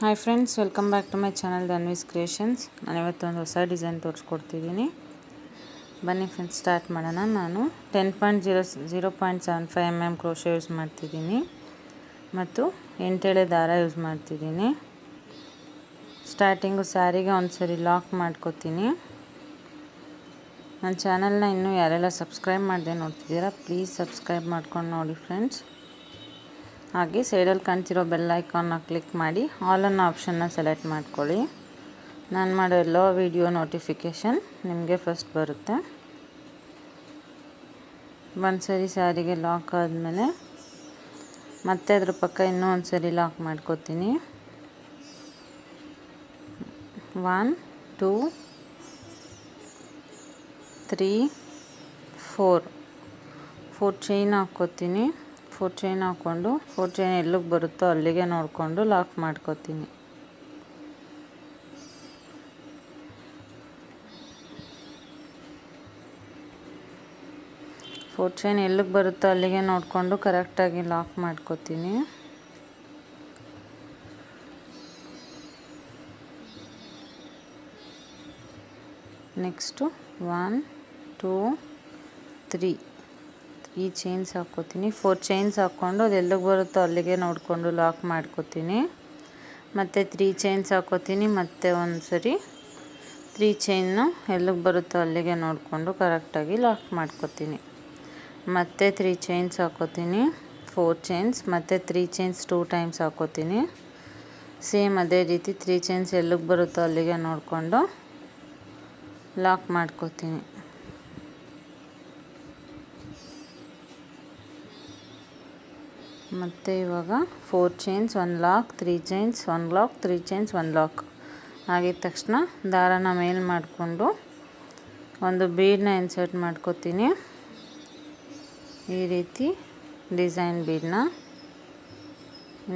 Hi friends, welcome back to my channel Dhanvi's creations. ನಾನು ಇವತ್ತೊಂದು ಹೊಸ ಡಿಸೈನ್ ತೋರಿಸ್ಕೊಡ್ತಿದ್ದೀನಿ. ಬನ್ನಿ ಫ್ರೆಂಡ್ಸ್, ಸ್ಟಾರ್ಟ್ ಮಾಡೋಣ. ನಾನು 0.75 mm ಕ್ರೋಶೆ ಯೂಸ್ ಮಾಡ್ತಿದ್ದೀನಿ ಮತ್ತು 8 ಎಳೆ ದಾರ ಯೂಸ್ ಮಾಡ್ತಿದ್ದೀನಿ. ಸ್ಟಾರ್ಟಿಂಗು ಸ್ಯಾರಿಗೆ ಒಂದು ಸರಿ ಲಾಕ್ ಮಾಡ್ಕೋತೀನಿ. ನನ್ನ ಚಾನಲ್ನ ಇನ್ನೂ ಯಾರೆಲ್ಲ ಸಬ್ಸ್ಕ್ರೈಬ್ ಮಾಡದೆ ನೋಡ್ತಿದ್ದೀರಾ, ಪ್ಲೀಸ್ ಸಬ್ಸ್ಕ್ರೈಬ್ ಮಾಡ್ಕೊಂಡು ನೋಡಿ ಫ್ರೆಂಡ್ಸ್. ಹಾಗೆ ಸೈಡಲ್ಲಿ ಕಾಣ್ತಿರೋ ಬೆಲ್ ಐಕಾನ್ನ ಕ್ಲಿಕ್ ಮಾಡಿ ಆಲ್ ಅನ್ನೋ ಆಪ್ಷನ್ನ ಸೆಲೆಕ್ಟ್ ಮಾಡ್ಕೊಳ್ಳಿ. ನಾನು ಮಾಡೋ ಎಲ್ಲ ವಿಡಿಯೋ ನೋಟಿಫಿಕೇಷನ್ ನಿಮಗೆ ಫಸ್ಟ್ ಬರುತ್ತೆ. ಒಂದು ಸರಿ ಸ್ಯಾರಿಗೆ ಲಾಕ್ ಆದಮೇಲೆ ಮತ್ತೆ ಅದ್ರ ಪಕ್ಕ ಇನ್ನೂ ಒಂದು ಸರಿ ಲಾಕ್ ಮಾಡ್ಕೋತೀನಿ. 1 2 3 4 ಚೈನ್ ಹಾಕ್ಕೋತೀನಿ. 4 ಚೈನ್ ಹಾಕ್ಕೊಂಡು 4 ಚೈನ್ ಎಲ್ಲಿಗೆ ಬರುತ್ತೋ ಅಲ್ಲಿಗೆ ನೋಡಿಕೊಂಡು ಲಾಕ್ ಮಾಡ್ಕೋತೀನಿ. ಫೋರ್ ಚೈನ್ ಎಲ್ಲಿಗೆ ಬರುತ್ತೋ ಅಲ್ಲಿಗೆ ನೋಡಿಕೊಂಡು ಕರೆಕ್ಟಾಗಿ ಲಾಕ್ ಮಾಡ್ಕೋತೀನಿ. Next 1 2 3 chains ಹಾಕ್ಕೋತೀನಿ. 4 ಚೈನ್ಸ್ ಹಾಕ್ಕೊಂಡು ಅದು ಎಲ್ಲಿಗೆ ಬರುತ್ತೋ ಅಲ್ಲಿಗೆ ನೋಡಿಕೊಂಡು ಲಾಕ್ ಮಾಡ್ಕೋತೀನಿ. ಮತ್ತು 3 ಚೈನ್ಸ್ ಹಾಕ್ಕೋತೀನಿ. ಮತ್ತು ಒಂದು ಸರಿ 3 ಚೈನ್ನು ಎಲ್ಲಿಗೆ ಬರುತ್ತೋ ಅಲ್ಲಿಗೆ ನೋಡಿಕೊಂಡು ಕರೆಕ್ಟಾಗಿ ಲಾಕ್ ಮಾಡ್ಕೋತೀನಿ. ಮತ್ತು 3 ಚೈನ್ಸ್ ಹಾಕ್ಕೋತೀನಿ. 4 ಚೈನ್ಸ್ ಮತ್ತು 3 ಚೈನ್ಸ್ 2 ಟೈಮ್ಸ್ ಹಾಕ್ಕೋತೀನಿ. ಸೇಮ್ ಅದೇ ರೀತಿ 3 ಚೈನ್ಸ್ ಎಲ್ಲಿಗೆ ಬರುತ್ತೋ ಅಲ್ಲಿಗೆ ನೋಡಿಕೊಂಡು ಲಾಕ್ ಮಾಡ್ಕೋತೀನಿ. ಮತ್ತು ಇವಾಗ 4 chains 1 lock, 3 chains 1 lock, 3 chains 1 lock ಆಗಿದ ತಕ್ಷಣ ದಾರನ ಮೇಲೆ ಮಾಡಿಕೊಂಡು ಒಂದು ಬೀಡನ್ನ ಇನ್ಸರ್ಟ್ ಮಾಡ್ಕೋತೀನಿ. ಈ ರೀತಿ ಡಿಸೈನ್ ಬೀಡನ್ನ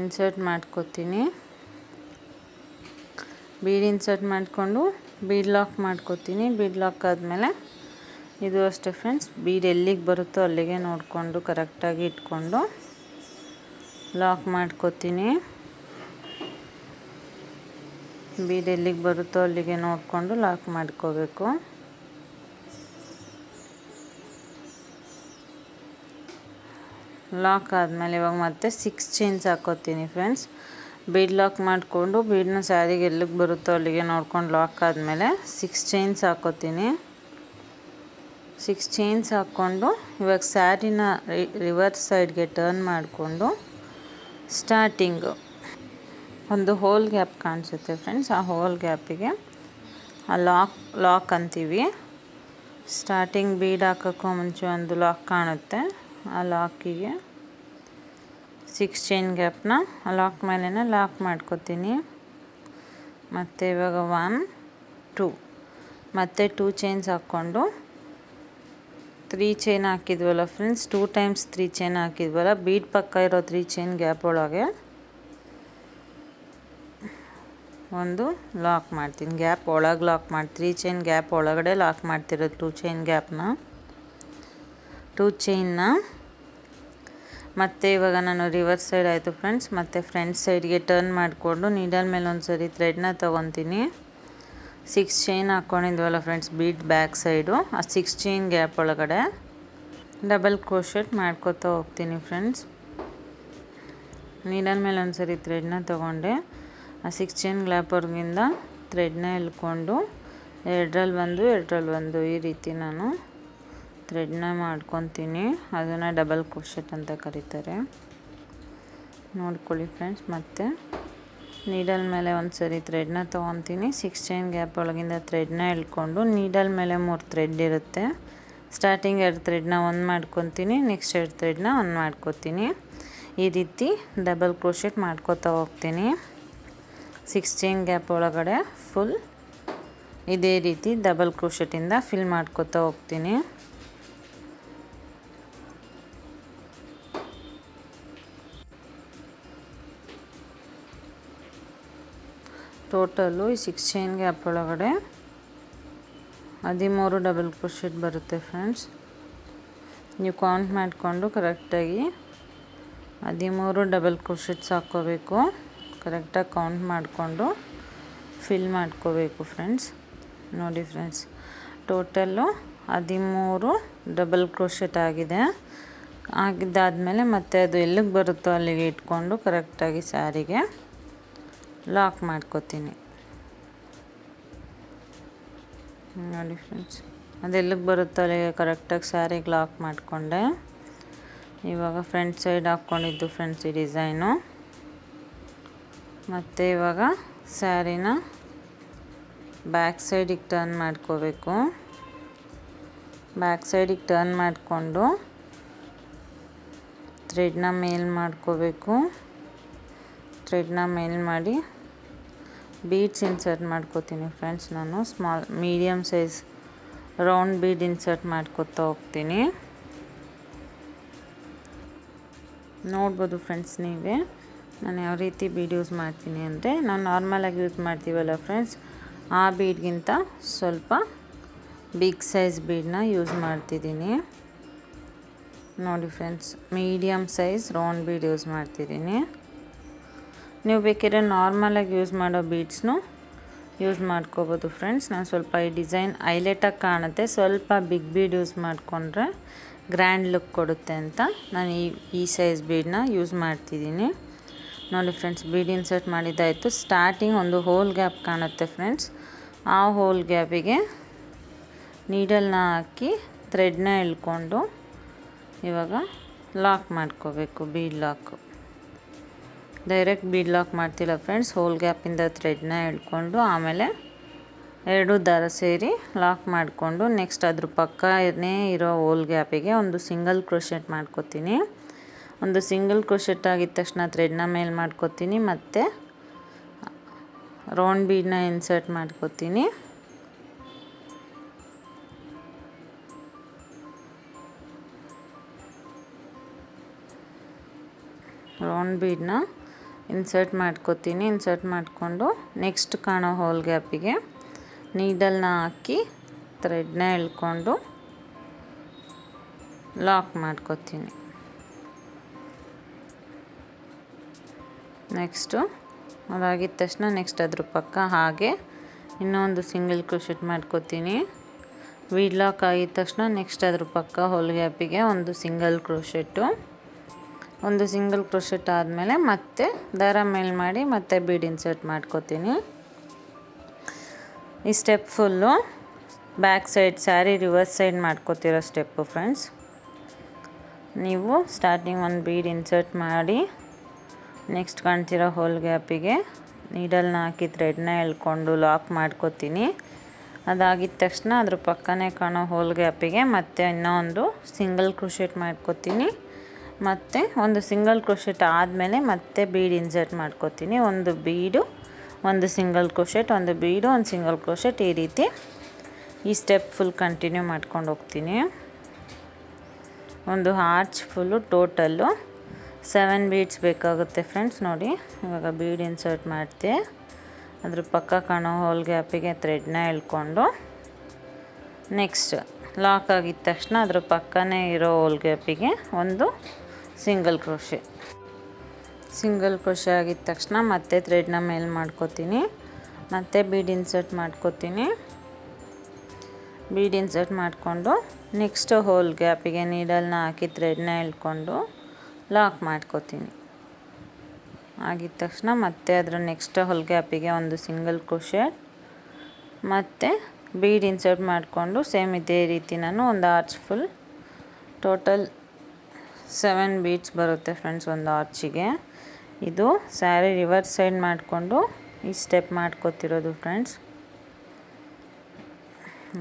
ಇನ್ಸರ್ಟ್ ಮಾಡ್ಕೋತೀನಿ. ಬೀಡ್ ಇನ್ಸರ್ಟ್ ಮಾಡಿಕೊಂಡು ಬೀಡ್ ಲಾಕ್ ಮಾಡ್ಕೋತೀನಿ. ಬೀಡ್ ಲಾಕ್ ಆದಮೇಲೆ ಇದು ಅಷ್ಟೇ ಫ್ರೆಂಡ್ಸ್, ಬೀಡ್ ಎಲ್ಲಿಗೆ ಬರುತ್ತೋ ಅಲ್ಲಿಗೆ ನೋಡಿಕೊಂಡು ಕರೆಕ್ಟಾಗಿ ಇಟ್ಕೊಂಡು ಲಾಕ್ ಮಾಡ್ಕೋತೀನಿ. ಬೀಡ್ ಎಲ್ಲಿಗೆ ಬರುತ್ತೋ ಅಲ್ಲಿಗೆ ನೋಡಿಕೊಂಡು ಲಾಕ್ ಮಾಡ್ಕೋಬೇಕು. ಲಾಕ್ ಆದಮೇಲೆ ಇವಾಗ ಮತ್ತೆ 6 ಚೈನ್ಸ್ ಹಾಕ್ಕೋತೀನಿ ಫ್ರೆಂಡ್ಸ್. ಬೀಡ್ ಲಾಕ್ ಮಾಡಿಕೊಂಡು ಬೀಡನ್ನ ಸ್ಯಾರಿಗೆ ಎಲ್ಲಿಗೆ ಬರುತ್ತೋ ಅಲ್ಲಿಗೆ ನೋಡ್ಕೊಂಡು ಲಾಕ್ ಆದಮೇಲೆ 6 ಚೈನ್ಸ್ ಹಾಕ್ಕೋತೀನಿ. 6 ಚೈನ್ಸ್ ಹಾಕ್ಕೊಂಡು ಇವಾಗ ಸ್ಯಾರಿನ ರಿವರ್ಸ್ ಸೈಡ್ಗೆ ಟರ್ನ್ ಮಾಡಿಕೊಂಡು ಸ್ಟಾರ್ಟಿಂಗು ಒಂದು ಹೋಲ್ ಗ್ಯಾಪ್ ಕಾಣಿಸುತ್ತೆ ಫ್ರೆಂಡ್ಸ್. ಆ ಹೋಲ್ ಗ್ಯಾಪಿಗೆ ಆ ಲಾಕ್ ಅಂತೀವಿ. ಸ್ಟಾರ್ಟಿಂಗ್ ಬೀಡ್ ಹಾಕೋಕ್ಕೂ ಮುಂಚೆ ಒಂದು ಲಾಕ್ ಕಾಣುತ್ತೆ. ಆ ಲಾಕಿಗೆ 6 ಚೈನ್ ಗ್ಯಾಪ್ನ ಆ ಲಾಕ್ ಮೇಲೇ ಲಾಕ್ ಮಾಡ್ಕೋತೀನಿ. ಮತ್ತು ಇವಾಗ 1 2 ಮತ್ತು 2 ಚೈನ್ಸ್ ಹಾಕ್ಕೊಂಡು 3 ಚೈನ್ ಹಾಕಿದ್ವಲ್ಲ ಫ್ರೆಂಡ್ಸ್, 2 ಟೈಮ್ಸ್ 3 ಚೈನ್ ಹಾಕಿದ್ವಲ್ಲ, ಬೀಡ್ ಪಕ್ಕ ಇರೋ 3 ಚೈನ್ ಗ್ಯಾಪ್ ಒಳಗೆ ಒಂದು ಲಾಕ್ ಮಾಡ್ತೀನಿ. ಗ್ಯಾಪ್ ಒಳಗೆ ಲಾಕ್ ಮಾಡಿ 3 ಚೈನ್ ಗ್ಯಾಪ್ ಒಳಗಡೆ ಲಾಕ್ ಮಾಡ್ತಿರೋದು 2 ಚೈನ್ ಗ್ಯಾಪ್ನ 2 ಚೈನ್ನ. ಮತ್ತು ಇವಾಗ ನಾನು ರಿವರ್ಸ್ ಸೈಡ್ ಆಯಿತು ಫ್ರೆಂಡ್ಸ್. ಮತ್ತು ಫ್ರಂಟ್ ಸೈಡ್ಗೆ ಟರ್ನ್ ಮಾಡಿಕೊಂಡು ನೀಡಲ್ ಮೇಲೆ ಒಂದು ಸರಿ ಥ್ರೆಡ್ನ ತೊಗೊತೀನಿ. 6 ಚೈನ್ ಹಾಕ್ಕೊಂಡಿದ್ವಲ್ಲ ಫ್ರೆಂಡ್ಸ್ ಬೀಡ್ ಬ್ಯಾಕ್ ಸೈಡು, ಆ 6 ಚೈನ್ ಗ್ಯಾಪ್ ಒಳಗಡೆ ಡಬಲ್ ಕ್ರೋಶೆಟ್ ಮಾಡ್ಕೋತಾ ಹೋಗ್ತೀನಿ ಫ್ರೆಂಡ್ಸ್. ನೀಡಲ್ ಮೇಲೆ ಒಂದು ಸರಿ ಥ್ರೆಡ್ನ ತೊಗೊಂಡೆ ಆ 6 ಚೈನ್ ಗ್ಯಾಪ್ವರೆಗಿಂದ ಥ್ರೆಡ್ನ ಎಳ್ಕೊಂಡು ಎರಡರಲ್ಲಿ ಒಂದು ಈ ರೀತಿ ನಾನು ಥ್ರೆಡ್ನ ಮಾಡ್ಕೊತೀನಿ. ಅದನ್ನು ಡಬಲ್ ಕ್ರೋಶೆಟ್ ಅಂತ ಕರೀತಾರೆ, ನೋಡ್ಕೊಳ್ಳಿ ಫ್ರೆಂಡ್ಸ್. ಮತ್ತು ನೀಡಲ್ ಮೇಲೆ ಒಂದು ಸರಿ ಥ್ರೆಡ್ನ ತೊಗೊತೀನಿ. 6 ಚೈನ್ ಗ್ಯಾಪ್ ಒಳಗಿಂದ ಥ್ರೆಡ್ನ ಎಳ್ಕೊಂಡು ನೀಡಲ್ ಮೇಲೆ 3 ಥ್ರೆಡ್ ಇರುತ್ತೆ. ಸ್ಟಾರ್ಟಿಂಗ್ 2 ಥ್ರೆಡ್ನ ಒಂದು ಮಾಡ್ಕೊತೀನಿ, ನೆಕ್ಸ್ಟ್ 2 ಥ್ರೆಡ್ನ ಒಂದು ಮಾಡ್ಕೊತೀನಿ. ಈ ರೀತಿ ಡಬಲ್ ಕ್ರೋಶೆಟ್ ಮಾಡ್ಕೋತಾ ಹೋಗ್ತೀನಿ. 6 ಚೈನ್ ಗ್ಯಾಪ್ ಒಳಗಡೆ ಫುಲ್ ಇದೇ ರೀತಿ ಡಬಲ್ ಕ್ರೋಶೆಟಿಂದ ಫಿಲ್ ಮಾಡ್ಕೋತಾ ಹೋಗ್ತೀನಿ. ಟೋಟಲು ಈ 6 ಚೈನ್ ಗ್ಯಾಪ್ ಒಳಗಡೆ 13 ಡಬಲ್ ಕ್ರೋಶೆಟ್ ಬರುತ್ತೆ ಫ್ರೆಂಡ್ಸ್. ನೀವು ಕೌಂಟ್ ಮಾಡಿಕೊಂಡು ಕರೆಕ್ಟಾಗಿ 13 ಡಬಲ್ ಕ್ರೋಶೆಟ್ಸ್ ಹಾಕ್ಕೋಬೇಕು. ಕರೆಕ್ಟಾಗಿ ಕೌಂಟ್ ಮಾಡಿಕೊಂಡು ಫಿಲ್ ಮಾಡ್ಕೋಬೇಕು ಫ್ರೆಂಡ್ಸ್. ನೋಡಿ ಫ್ರೆಂಡ್ಸ್, ಟೋಟಲ್ಲು 13 ಡಬಲ್ ಕ್ರೋಶೆಟ್ ಆಗಿದೆ. ಆಗಿದ್ದಾದಮೇಲೆ ಮತ್ತೆ ಅದು ಎಲ್ಲಿಗೆ ಬರುತ್ತೋ ಅಲ್ಲಿಗೆ ಇಟ್ಕೊಂಡು ಕರೆಕ್ಟಾಗಿ ಸ್ಯಾರಿಗೆ ಲಾಕ್ ಮಾಡ್ಕೋತೀನಿ. ನೋಡಿ ಫ್ರೆಂಡ್ಸ್, ಅದೆಲ್ಲಿಗೆ ಬರುತ್ತೋ ಅಲ್ಲಿಗೆ ಕರೆಕ್ಟಾಗಿ ಸ್ಯಾರಿಗೆ ಲಾಕ್ ಮಾಡಿಕೊಂಡೆ. ಇವಾಗ ಫ್ರಂಟ್ ಸೈಡ್ ಹಾಕ್ಕೊಂಡಿದ್ದು ಫ್ರೆಂಡ್ಸ್ ಈ ಡಿಸೈನು. ಮತ್ತು ಇವಾಗ ಸ್ಯಾರಿನ ಬ್ಯಾಕ್ ಸೈಡಿಗೆ ಟರ್ನ್ ಮಾಡ್ಕೋಬೇಕು. ಬ್ಯಾಕ್ ಸೈಡಿಗೆ ಟರ್ನ್ ಮಾಡಿಕೊಂಡು ಥ್ರೆಡ್ನ ಮೇಲ್ ಮಾಡ್ಕೋಬೇಕು. ಥ್ರೆಡ್ನ ಮೇಲ್ ಮಾಡಿ ಬೀಡ್ಸ್ ಇನ್ಸರ್ಟ್ ಮಾಡ್ಕೋತೀನಿ ಫ್ರೆಂಡ್ಸ್. ನಾನು medium size round bead insert ಮಾಡ್ಕೋತಾ ಹೋಗ್ತೀನಿ. ನೋಡ್ಬೋದು ಫ್ರೆಂಡ್ಸ್ ನೀವೇ ನಾನು ಯಾವ ರೀತಿ ಬೀಡ್ ಯೂಸ್ ಮಾಡ್ತೀನಿ ಅಂದರೆ, ನಾವು ನಾರ್ಮಲಾಗಿ ಯೂಸ್ ಮಾಡ್ತೀವಲ್ಲ ಫ್ರೆಂಡ್ಸ್, ಆ ಬೀಡ್ಗಿಂತ ಸ್ವಲ್ಪ ಬಿಗ್ ಸೈಜ್ ಬೀಡನ್ನ ಯೂಸ್ ಮಾಡ್ತಿದ್ದೀನಿ. ನೋಡಿ friends, medium size round bead use ಮಾಡ್ತಿದ್ದೀನಿ. ನೀವು ಬೇಕಿದ್ರೆ ನಾರ್ಮಲಾಗಿ ಯೂಸ್ ಮಾಡೋ ಬೀಡ್ಸ್ನು ಯೂಸ್ ಮಾಡ್ಕೋಬೋದು ಫ್ರೆಂಡ್ಸ್. ನಾನು ಸ್ವಲ್ಪ ಈ ಡಿಸೈನ್ ಹೈಲೈಟಾಗಿ ಕಾಣುತ್ತೆ, ಸ್ವಲ್ಪ ಬಿಗ್ ಬೀಡ್ ಯೂಸ್ ಮಾಡಿಕೊಂಡ್ರೆ ಗ್ರ್ಯಾಂಡ್ ಲುಕ್ ಕೊಡುತ್ತೆ ಅಂತ ನಾನು ಈ ಸೈಜ್ ಬೀಡನ್ನ ಯೂಸ್ ಮಾಡ್ತಿದ್ದೀನಿ. ನೋಡಿ ಫ್ರೆಂಡ್ಸ್, ಬೀಡ್ ಇನ್ಸರ್ಟ್ ಮಾಡಿದ್ದಾಯಿತು. ಸ್ಟಾರ್ಟಿಂಗ್ ಒಂದು ಹೋಲ್ ಗ್ಯಾಪ್ ಕಾಣುತ್ತೆ ಫ್ರೆಂಡ್ಸ್, ಆ ಹೋಲ್ ಗ್ಯಾಪಿಗೆ ನೀಡಲ್ನ ಹಾಕಿ ಥ್ರೆಡ್ನ ಎಳ್ಕೊಂಡು ಇವಾಗ ಲಾಕ್ ಮಾಡ್ಕೋಬೇಕು. ಬೀಡ್ ಲಾಕು ಡೈರೆಕ್ಟ್ ಬೀಡ್ ಲಾಕ್ ಮಾಡ್ತಿಲ್ಲ ಫ್ರೆಂಡ್ಸ್, ಹೋಲ್ ಗ್ಯಾಪಿಂದ ಥ್ರೆಡ್ನ ಎಳ್ಕೊಂಡು ಆಮೇಲೆ 2 ದಾರ ಸೇರಿ ಲಾಕ್ ಮಾಡಿಕೊಂಡು ನೆಕ್ಸ್ಟ್ ಅದ್ರ ಪಕ್ಕನೇ ಇರೋ ಹೋಲ್ ಗ್ಯಾಪಿಗೆ ಒಂದು ಸಿಂಗಲ್ ಕ್ರೋಶೆಟ್ ಮಾಡ್ಕೋತೀನಿ. ಒಂದು ಸಿಂಗಲ್ ಕ್ರೋಶೆಟ್ ಆಗಿದ ತಕ್ಷಣ ಥ್ರೆಡ್ನ ಮೇಲೆ ಮಾಡ್ಕೋತೀನಿ, ಮತ್ತು ರೌಂಡ್ ಬೀಡನ್ನ ಇನ್ಸರ್ಟ್ ಮಾಡ್ಕೋತೀನಿ. ರೌಂಡ್ ಬೀಡನ್ನ ಇನ್ಸರ್ಟ್ ಮಾಡಿಕೊಂಡು ನೆಕ್ಸ್ಟ್ ಕಾಣೋ ಹೋಲ್ ಗ್ಯಾಪಿಗೆ ನೀಡಲ್ನ ಹಾಕಿ ಥ್ರೆಡ್ನ ಎಳ್ಕೊಂಡು ಲಾಕ್ ಮಾಡ್ಕೋತೀನಿ. ನೆಕ್ಸ್ಟು ಅದಾಗಿದ ತಕ್ಷಣ ನೆಕ್ಸ್ಟ್ ಅದ್ರ ಪಕ್ಕ ಹಾಗೆ ಇನ್ನೊಂದು ಸಿಂಗಲ್ ಕ್ರೋಶೆಟ್ ಮಾಡ್ಕೋತೀನಿ. ಬೀಡ್ ಲಾಕ್ ಆಗಿದ ತಕ್ಷಣ ನೆಕ್ಸ್ಟ್ ಅದ್ರ ಪಕ್ಕ ಹೋಲ್ ಗ್ಯಾಪಿಗೆ ಒಂದು ಸಿಂಗಲ್ ಕ್ರೋಶೆಟ್ ಆದಮೇಲೆ ಮತ್ತೆ ದಾರ ಮೇಲ್ ಮಾಡಿ ಮತ್ತೆ ಬೀಡ್ ಇನ್ಸರ್ಟ್ ಮಾಡ್ಕೋತೀನಿ. ಈ step full back side sorry reverse side ಮಾಡ್ಕೋತಿರೋ ಸ್ಟೆಪ್ಪು ಫ್ರೆಂಡ್ಸ್. ನೀವು ಸ್ಟಾರ್ಟಿಂಗ್ ಒಂದು ಬೀಡ್ ಇನ್ಸರ್ಟ್ ಮಾಡಿ ನೆಕ್ಸ್ಟ್ ಕಾಣ್ತಿರೋ ಹೋಲ್ ಗ್ಯಾಪಿಗೆ ನೀಡಲ್ನ ಹಾಕಿ ಥ್ರೆಡ್ನ ಎಳ್ಕೊಂಡು ಲಾಕ್ ಮಾಡ್ಕೋತೀನಿ. ಅದಾಗಿದ ತಕ್ಷಣ ಅದ್ರ ಪಕ್ಕನೇ ಕಾಣೋ ಹೋಲ್ ಗ್ಯಾಪಿಗೆ ಮತ್ತೆ ಇನ್ನೊಂದು ಸಿಂಗಲ್ ಕ್ರೋಶೆಟ್ ಮಾಡ್ಕೋತೀನಿ. ಮತ್ತು ಒಂದು ಸಿಂಗಲ್ ಕ್ರೋಶೆಟ್ ಆದಮೇಲೆ ಮತ್ತೆ ಬೀಡ್ ಇನ್ಸರ್ಟ್ ಮಾಡ್ಕೋತೀನಿ. ಒಂದು ಬೀಡು, ಒಂದು ಸಿಂಗಲ್ ಕ್ರೋಶೆಟ್, ಒಂದು ಬೀಡು, ಒಂದು ಸಿಂಗಲ್ ಕ್ರೋಶೆಟ್, ಈ ರೀತಿ ಈ ಸ್ಟೆಪ್ ಫುಲ್ ಕಂಟಿನ್ಯೂ ಮಾಡ್ಕೊಂಡು ಹೋಗ್ತೀನಿ. ಒಂದು ಆರ್ಚ್ ಫುಲ್ಲು ಟೋಟಲ್ಲು 7 ಬೀಡ್ಸ್ ಬೇಕಾಗುತ್ತೆ ಫ್ರೆಂಡ್ಸ್. ನೋಡಿ ಇವಾಗ ಬೀಡ್ ಇನ್ಸರ್ಟ್ ಮಾಡ್ತೆ, ಅದ್ರ ಪಕ್ಕ ಕಾಣೋ ಹೋಲ್ ಗ್ಯಾಪಿಗೆ ಥ್ರೆಡ್ನ ಎಳ್ಕೊಂಡು ನೆಕ್ಸ್ಟ್ ಲಾಕ್ ಆಗಿದ ತಕ್ಷಣ ಅದ್ರ ಪಕ್ಕನೇ ಇರೋ ಹೋಲ್ ಗ್ಯಾಪಿಗೆ ಒಂದು ಸಿಂಗಲ್ ಕ್ರೋಶೆ ಆಗಿದ ತಕ್ಷಣ ಮತ್ತೆ ಥ್ರೆಡ್ನ ಮೇಲೆ ಮಾಡ್ಕೋತೀನಿ, ಮತ್ತೆ ಬೀಡ್ ಇನ್ಸರ್ಟ್ ಮಾಡಿಕೊಂಡು ನೆಕ್ಸ್ಟ್ ಹೋಲ್ ಗ್ಯಾಪಿಗೆ ನೀಡಲ್ನ ಹಾಕಿ ಥ್ರೆಡ್ನ ಎಳ್ಕೊಂಡು ಲಾಕ್ ಮಾಡ್ಕೋತೀನಿ. ಆಗಿದ ತಕ್ಷಣ ಮತ್ತೆ ಅದರ ನೆಕ್ಸ್ಟ್ ಹೋಲ್ ಗ್ಯಾಪಿಗೆ ಒಂದು ಸಿಂಗಲ್ ಕ್ರೋಶೆಟ್ ಮತ್ತು ಬೀಡ್ ಇನ್ಸರ್ಟ್ ಮಾಡಿಕೊಂಡು ಸೇಮ್ ಇದೇ ರೀತಿ ನಾನು ಒಂದು ಆರ್ಚ್ ಫುಲ್ ಟೋಟಲ್ 7 ಬೀಡ್ಸ್ ಬರುತ್ತೆ ಫ್ರೆಂಡ್ಸ್ ಒಂದು ಆರ್ಚಿಗೆ. ಇದು ಸ್ಯಾರಿ ರಿವರ್ಸ್ ಸೈಡ್ ಮಾಡಿಕೊಂಡು ಈ ಸ್ಟೆಪ್ ಮಾಡ್ಕೋತಿರೋದು ಫ್ರೆಂಡ್ಸ್.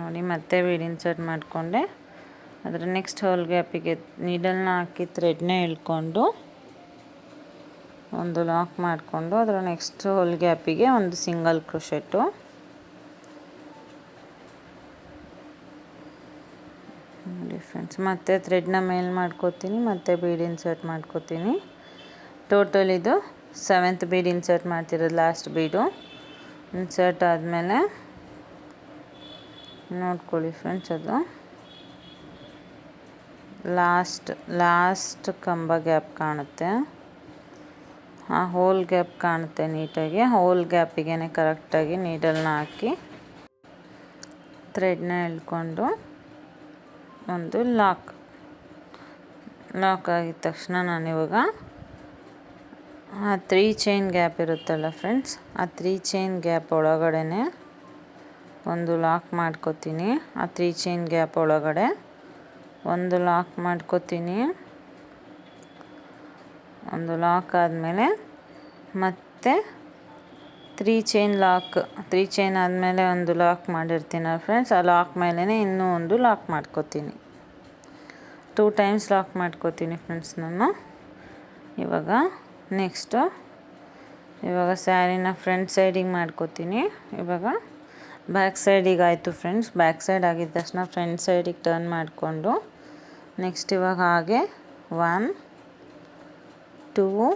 ನೋಡಿ ಮತ್ತೆ ಬೀಡ್ ಇನ್ಸರ್ಟ್ ಮಾಡಿಕೊಂಡೆ, ಅದರ ನೆಕ್ಸ್ಟ್ ಹೋಲ್ ಗ್ಯಾಪಿಗೆ ನೀಡಲ್ನ ಹಾಕಿ ಥ್ರೆಡ್ನ ಎಳ್ಕೊಂಡು ಒಂದು ಲಾಕ್ ಮಾಡಿಕೊಂಡು ಅದರ ನೆಕ್ಸ್ಟ್ ಹೋಲ್ ಗ್ಯಾಪಿಗೆ ಒಂದು ಸಿಂಗಲ್ ಕ್ರೋಶೆಟ್ಟು. ನೋಡಿ ಫ್ರೆಂಡ್ಸ್, ಮತ್ತೆ ಥ್ರೆಡ್ನ ಮೇಲೆ ಮಾಡ್ಕೋತೀನಿ, ಮತ್ತೆ ಬೀಡ್ ಇನ್ಸರ್ಟ್ ಮಾಡ್ಕೋತೀನಿ. ಟೋಟಲ್ ಇದು 7th ಬೀಡ್ ಇನ್ಸರ್ಟ್ ಮಾಡ್ತಿರೋದು. ಲಾಸ್ಟ್ ಬೀಡು ಇನ್ಸರ್ಟ್ ಆದಮೇಲೆ ನೋಡ್ಕೊಳ್ಳಿ ಫ್ರೆಂಡ್ಸ್, ಅದು ಲಾಸ್ಟ್ ಕಂಬ ಗ್ಯಾಪ್ ಕಾಣುತ್ತೆ, ಆ ಹೋಲ್ ಗ್ಯಾಪ್ ಕಾಣುತ್ತೆ ನೀಟಾಗಿ. ಹೋಲ್ ಗ್ಯಾಪಿಗೆ ಕರೆಕ್ಟಾಗಿ ನೀಡಲ್ನ ಹಾಕಿ ಥ್ರೆಡ್ನ ಎಳ್ಕೊಂಡು ಒಂದು ಲಾಕ್ ಆಗಿದ ತಕ್ಷಣ ನಾನಿವಾಗ ಆ 3 ಚೈನ್ ಗ್ಯಾಪ್ ಇರುತ್ತಲ್ಲ ಫ್ರೆಂಡ್ಸ್, ಆ 3 ಚೈನ್ ಗ್ಯಾಪ್ ಒಳಗಡೆ ಒಂದು ಲಾಕ್ ಮಾಡ್ಕೋತೀನಿ. ಆ 3 ಚೈನ್ ಗ್ಯಾಪ್ ಒಳಗಡೆ ಒಂದು ಲಾಕ್ ಮಾಡ್ಕೋತೀನಿ. ಒಂದು ಲಾಕ್ ಆದಮೇಲೆ ಮತ್ತೆ 3 ಚೈನ್ ಆದಮೇಲೆ ಒಂದು ಲಾಕ್ ಮಾಡಿರ್ತೀನಿ ಫ್ರೆಂಡ್ಸ್. ಆ ಲಾಕ್ ಮೇಲೇ ಇನ್ನೂ ಒಂದು ಲಾಕ್ ಮಾಡ್ಕೋತೀನಿ. 2 ಟೈಮ್ಸ್ ಲಾಕ್ ಮಾಡ್ಕೋತೀನಿ ಫ್ರೆಂಡ್ಸ್ ನಾನು. ಇವಾಗ ಸ್ಯಾರಿನ ಫ್ರಂಟ್ ಸೈಡಿಗೆ ಮಾಡ್ಕೋತೀನಿ. ಇವಾಗ ಬ್ಯಾಕ್ ಸೈಡಿಗೆ ಆಯಿತು ಫ್ರೆಂಡ್ಸ್. ಬ್ಯಾಕ್ ಸೈಡ್ ಆಗಿದ ತಕ್ಷಣ ಫ್ರಂಟ್ ಸೈಡಿಗೆ ಟರ್ನ್ ಮಾಡಿಕೊಂಡು ನೆಕ್ಸ್ಟ್ ಇವಾಗ ಹಾಗೆ 1 2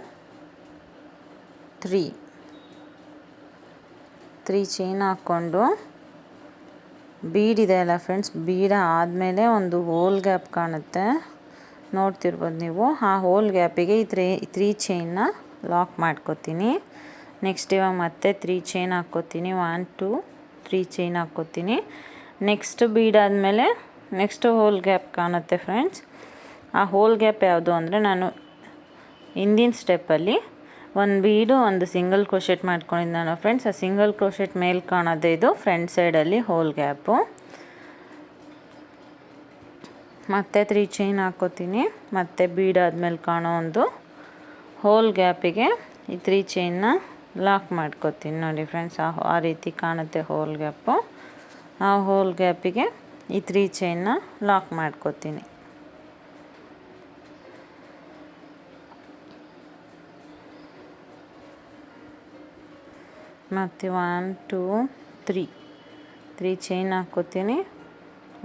3 ಚೈನ್ ಹಾಕ್ಕೊಂಡು ಬೀಡ್ ಇದೆ ಅಲ್ಲ ಫ್ರೆಂಡ್ಸ್, ಬೀಡ ಆದಮೇಲೆ ಒಂದು ಹೋಲ್ ಗ್ಯಾಪ್ ಕಾಣುತ್ತೆ, ನೋಡ್ತಿರ್ಬೋದು ನೀವು. ಆ ಹೋಲ್ ಗ್ಯಾಪಿಗೆ ಈ 3 ಚೈನ್ನ ಲಾಕ್ ಮಾಡ್ಕೋತೀನಿ. ನೆಕ್ಸ್ಟ್ ಇವಾಗ ಮತ್ತೆ 3 ಚೈನ್ ಹಾಕ್ಕೋತೀನಿ. 1 2 3 ಚೈನ್ ಹಾಕ್ಕೋತೀನಿ. ನೆಕ್ಸ್ಟ್ ಬೀಡ್ ಆದಮೇಲೆ ನೆಕ್ಸ್ಟ್ ಹೋಲ್ ಗ್ಯಾಪ್ ಕಾಣುತ್ತೆ ಫ್ರೆಂಡ್ಸ್. ಆ ಹೋಲ್ ಗ್ಯಾಪ್ ಯಾವುದು ಅಂದರೆ, ನಾನು ಹಿಂದಿನ ಸ್ಟೆಪ್ಪಲ್ಲಿ ಒಂದು ಬೀಡು ಒಂದು ಸಿಂಗಲ್ ಕ್ರೋಶೆಟ್ ಮಾಡ್ಕೊಂಡಿದ್ದಾನು ಫ್ರೆಂಡ್ಸ್. ಆ ಸಿಂಗಲ್ ಕ್ರೋಶೆಟ್ ಮೇಲೆ ಕಾಣೋದೇ ಇದು ಫ್ರಂಟ್ ಸೈಡಲ್ಲಿ ಹೋಲ್ ಗ್ಯಾಪು. ಮತ್ತೆ 3 ಚೈನ್ ಹಾಕ್ಕೋತೀನಿ. ಮತ್ತೆ ಬೀಡ್ ಆದಮೇಲೆ ಕಾಣೋ ಒಂದು ಹೋಲ್ ಗ್ಯಾಪಿಗೆ ಈ 3 ಚೈನ್ನ ಲಾಕ್ ಮಾಡ್ಕೋತೀನಿ. ನೋಡಿ ಫ್ರೆಂಡ್ಸ್, ಆ ರೀತಿ ಕಾಣುತ್ತೆ ಹೋಲ್ ಗ್ಯಾಪು. ಆ ಹೋಲ್ ಗ್ಯಾಪಿಗೆ ಈ 3 ಚೈನ್ನ ಲಾಕ್ ಮಾಡ್ಕೋತೀನಿ. ಮತ್ತು 1 2 3 ಚೈನ್ ಹಾಕ್ಕೋತೀನಿ.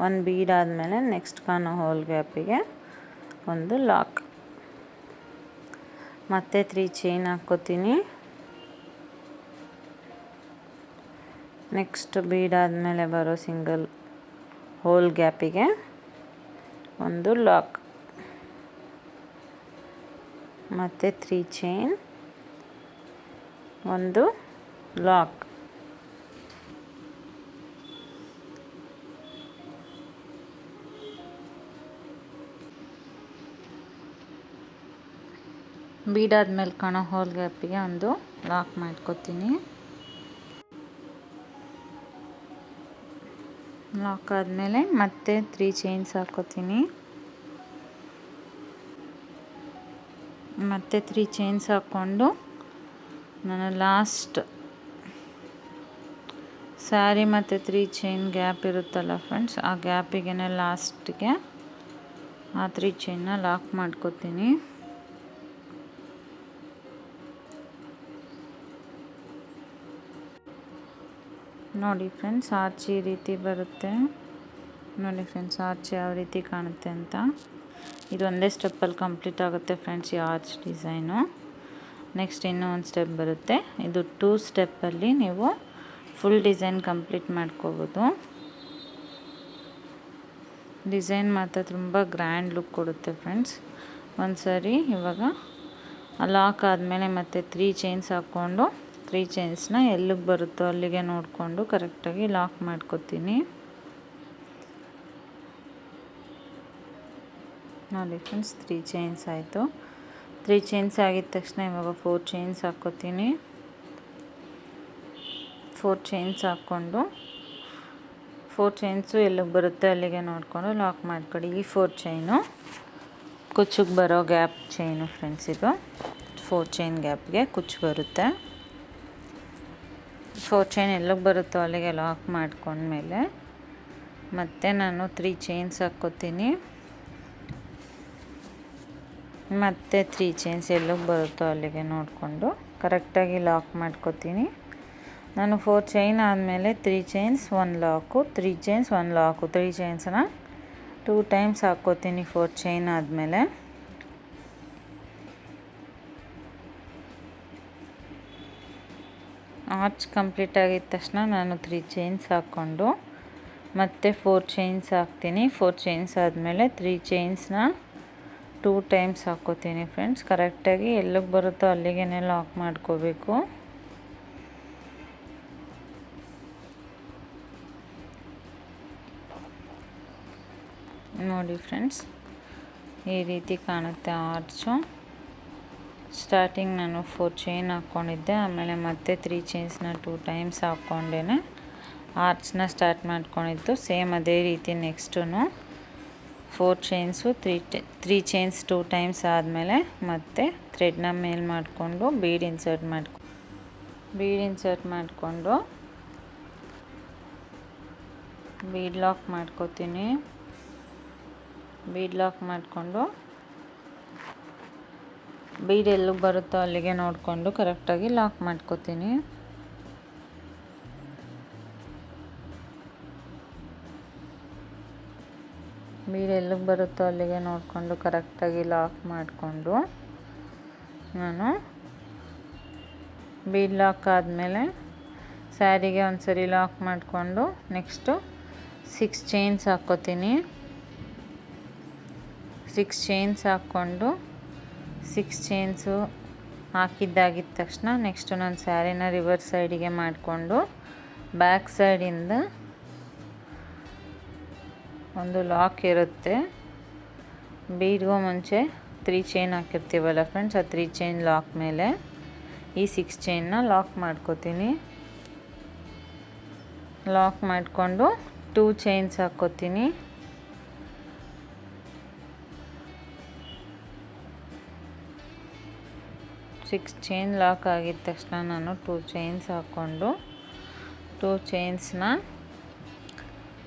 ಒಂದು ಬೀಡ್ ಆದಮೇಲೆ ನೆಕ್ಸ್ಟ್ ಕಾಣೋ ಹೋಲ್ ಗ್ಯಾಪಿಗೆ ಒಂದು ಲಾಕ್. ಮತ್ತೆ 3 ಚೈನ್ ಹಾಕ್ಕೋತೀನಿ. ನೆಕ್ಸ್ಟ್ ಬೀಡ್ ಆದಮೇಲೆ ಬರೋ ಸಿಂಗಲ್ ಹೋಲ್ ಗ್ಯಾಪಿಗೆ ಒಂದು ಲಾಕ್. ಮತ್ತು 3 ಚೈನ್ ಒಂದು ಲಾಕ್. ಬೀಡ್ ಆದಮೇಲೆ ಕಾಣೋ ಹೋಲ್ ಗ್ಯಾಪಿಗೆ ಒಂದು ಲಾಕ್ ಮಾಡ್ಕೋತೀನಿ. ಲಾಕ್ ಆದಮೇಲೆ ಮತ್ತೆ 3 ಚೈನ್ಸ್ ಹಾಕ್ಕೋತೀನಿ. ಮತ್ತೆ 3 ಚೈನ್ಸ್ ಹಾಕ್ಕೊಂಡು ನಾನು ಲಾಸ್ಟ್ ಸ್ಯಾರಿ ಮತ್ತು 3 ಚೈನ್ ಗ್ಯಾಪ್ ಇರುತ್ತಲ್ಲ ಫ್ರೆಂಡ್ಸ್, ಆ ಗ್ಯಾಪಿಗೆ ಲಾಸ್ಟಿಗೆ ಆ 3 ಚೈನ್ನ ಲಾಕ್ ಮಾಡ್ಕೋತೀನಿ. ನೋಡಿ ಫ್ರೆಂಡ್ಸ್, ಆರ್ಚ್ ಈ ರೀತಿ ಬರುತ್ತೆ. ನೋಡಿ ಫ್ರೆಂಡ್ಸ್, ಆರ್ಚ್ ಯಾವ ರೀತಿ ಕಾಣುತ್ತೆ ಅಂತ. ಇದು ಒಂದೇ ಸ್ಟೆಪ್ಪಲ್ಲಿ ಕಂಪ್ಲೀಟ್ ಆಗುತ್ತೆ ಫ್ರೆಂಡ್ಸ್ ಈ ಆರ್ಚ್ ಡಿಸೈನು. ನೆಕ್ಸ್ಟ್ ಇನ್ನೂ ಒಂದು ಸ್ಟೆಪ್ ಬರುತ್ತೆ. ಇದು 2 ಸ್ಟೆಪ್ಪಲ್ಲಿ ನೀವು ಫುಲ್ ಡಿಸೈನ್ ಕಂಪ್ಲೀಟ್ ಮಾಡ್ಕೋಬೋದು. ಡಿಸೈನ್ ಮಾತ್ರ ತುಂಬ ಗ್ರ್ಯಾಂಡ್ ಲುಕ್ ಕೊಡುತ್ತೆ ಫ್ರೆಂಡ್ಸ್. ಒಂದು ಸರಿ ಇವಾಗ ಲಾಕ್ ಆದಮೇಲೆ ಮತ್ತೆ 3 ಚೈನ್ಸ್ ಹಾಕ್ಕೊಂಡು 3 ಚೈನ್ಸ್ನ ಎಲ್ಲಿಗೆ ಬರುತ್ತೋ ಅಲ್ಲಿಗೆ ನೋಡಿಕೊಂಡು ಕರೆಕ್ಟಾಗಿ ಲಾಕ್ ಮಾಡ್ಕೋತೀನಿ. ನೋಡಿ ಫ್ರೆಂಡ್ಸ್, 3 ಚೈನ್ಸ್ ಆಯಿತು. 3 ಚೈನ್ಸ್ ಆಗಿದ ತಕ್ಷಣ ಇವಾಗ 4 ಚೈನ್ಸ್ ಹಾಕ್ಕೋತೀನಿ. 4 ಚೈನ್ಸ್ ಹಾಕ್ಕೊಂಡು 4 ಚೈನ್ಸು ಎಲ್ಲಿಗೆ ಬರುತ್ತೆ ಅಲ್ಲಿಗೆ ನೋಡಿಕೊಂಡು ಲಾಕ್ ಮಾಡ್ಕೊಳ್ಳಿ. ಈ 4 ಚೈನು ಕುಚ್ಚಿಗೆ ಬರೋ ಗ್ಯಾಪ್ ಚೈನು ಫ್ರೆಂಡ್ಸ್. ಇದು 4 ಚೈನ್ ಗ್ಯಾಪ್ಗೆ ಕುಚ್ಚು ಬರುತ್ತೆ. 4 ಚೈನ್ ಎಲ್ಲಿಗೆ ಬರುತ್ತೋ ಅಲ್ಲಿಗೆ ಲಾಕ್ ಮಾಡ್ಕೊಂಡ್ಮೇಲೆ ಮತ್ತೆ ನಾನು 3 ಚೈನ್ಸ್ ಹಾಕ್ಕೋತೀನಿ. ಮತ್ತು 3 ಚೈನ್ಸ್ ಎಲ್ಲಿಗೆ ಬರುತ್ತೋ ಅಲ್ಲಿಗೆ ನೋಡಿಕೊಂಡು ಕರೆಕ್ಟಾಗಿ ಲಾಕ್ ಮಾಡ್ಕೋತೀನಿ. ನಾನು 4 ಚೈನ್ ಆದಮೇಲೆ 3 ಚೈನ್ಸ್ 1 ಲಾಕು, 3 ಚೈನ್ಸ್ 1 ಲಾಕು, 3 ಚೈನ್ಸನ್ನ 2 ಟೈಮ್ಸ್ ಹಾಕ್ಕೋತೀನಿ 4 ಚೈನ್ ಆದಮೇಲೆ. ಆರ್ಚ್ ಕಂಪ್ಲೀಟ್ ಆಗಿದ ತಕ್ಷಣ ನಾನು 3 ಚೈನ್ಸ್ ಹಾಕ್ಕೊಂಡು ಮತ್ತೆ 4 ಚೈನ್ಸ್ ಹಾಕ್ತೀನಿ. 4 ಚೈನ್ಸ್ ಆದಮೇಲೆ 3 ಚೈನ್ಸ್ನ 2 ಟೈಮ್ಸ್ ಹಾಕ್ಕೋತೀನಿ ಫ್ರೆಂಡ್ಸ್. ಕರೆಕ್ಟಾಗಿ ಎಲ್ಲಿಗೆ ಬರುತ್ತೋ ಅಲ್ಲಿಗೆ ಲಾಕ್ ಮಾಡ್ಕೋಬೇಕು. ನೋಡಿ ಫ್ರೆಂಡ್ಸ್, ಈ ರೀತಿ ಕಾಣುತ್ತೆ ಆರ್ಚು. ಸ್ಟಾರ್ಟಿಂಗ್ ನಾನು 4 ಚೈನ್ ಹಾಕ್ಕೊಂಡಿದ್ದೆ, ಆಮೇಲೆ ಮತ್ತೆ 3 ಚೈನ್ಸ್ನ 2 ಟೈಮ್ಸ್ ಹಾಕ್ಕೊಂಡೇ ಆರ್ಚ್ನ ಸ್ಟಾರ್ಟ್ ಮಾಡ್ಕೊಂಡಿದ್ದು. ಸೇಮ್ ಅದೇ ರೀತಿ ನೆಕ್ಸ್ಟು 4 ಚೈನ್ಸು 3 ಚೈನ್ಸ್ 2 ಟೈಮ್ಸ್ ಆದಮೇಲೆ ಮತ್ತೆ ಥ್ರೆಡ್ನ ಮೇಲೆ ಮಾಡಿಕೊಂಡು ಬೀಡ್ ಇನ್ಸರ್ಟ್ ಮಾಡಿಕೊಂಡು ಬೀಡ್ ಲಾಕ್ ಮಾಡ್ಕೋತೀನಿ. ಬೀಡ್ ಲಾಕ್ ಮಾಡಿಕೊಂಡು ಬೀಡ್ ಎಲ್ಲಿಗೆ ಬರುತ್ತೋ ಅಲ್ಲಿಗೆ ನೋಡಿಕೊಂಡು ಕರೆಕ್ಟಾಗಿ ಲಾಕ್ ಮಾಡ್ಕೋತೀನಿ. ಬೀಡ್ ಎಲ್ಲಿಗೆ ಬರುತ್ತೋ ಅಲ್ಲಿಗೆ ನೋಡಿಕೊಂಡು ಕರೆಕ್ಟಾಗಿ ಲಾಕ್ ಮಾಡಿಕೊಂಡು ನಾನು ಬೀಡ್ ಲಾಕ್ ಆದಮೇಲೆ ಸ್ಯಾರಿಗೆ ಒಂದ್ಸರಿ ಲಾಕ್ ಮಾಡಿಕೊಂಡು ನೆಕ್ಸ್ಟು 6 ಚೈನ್ಸ್ ಹಾಕ್ಕೋತೀನಿ. 6 ಚೈನ್ಸ್ ಹಾಕ್ಕೊಂಡು 6 ಚೈನ್ಸು ಹಾಕಿದ್ದಾಗಿದ್ದ ತಕ್ಷಣ ನೆಕ್ಸ್ಟು ನಾನು ಸ್ಯಾರಿನ ರಿವರ್ಸ್ ಸೈಡಿಗೆ ಮಾಡಿಕೊಂಡು ಬ್ಯಾಕ್ ಸೈಡಿಂದ ಒಂದು ಲಾಕ್ ಇರುತ್ತೆ. ಬೀಡ್ಗೂ ಮುಂಚೆ 3 ಚೈನ್ ಹಾಕಿರ್ತೀವಲ್ಲ ಫ್ರೆಂಡ್ಸ್, ಆ 3 ಚೈನ್ ಲಾಕ್ ಮೇಲೆ ಈ 6 ಚೈನ್ನ ಲಾಕ್ ಮಾಡ್ಕೋತೀನಿ. ಲಾಕ್ ಮಾಡಿಕೊಂಡು 2 ಚೈನ್ಸ್ ಹಾಕ್ಕೋತೀನಿ. 6 ಚೈನ್ ಲಾಕ್ ಆಗಿದ ತಕ್ಷಣ ನಾನು 2 ಚೈನ್ಸ್ ಹಾಕ್ಕೊಂಡು 2 ಚೈನ್ಸ್ನ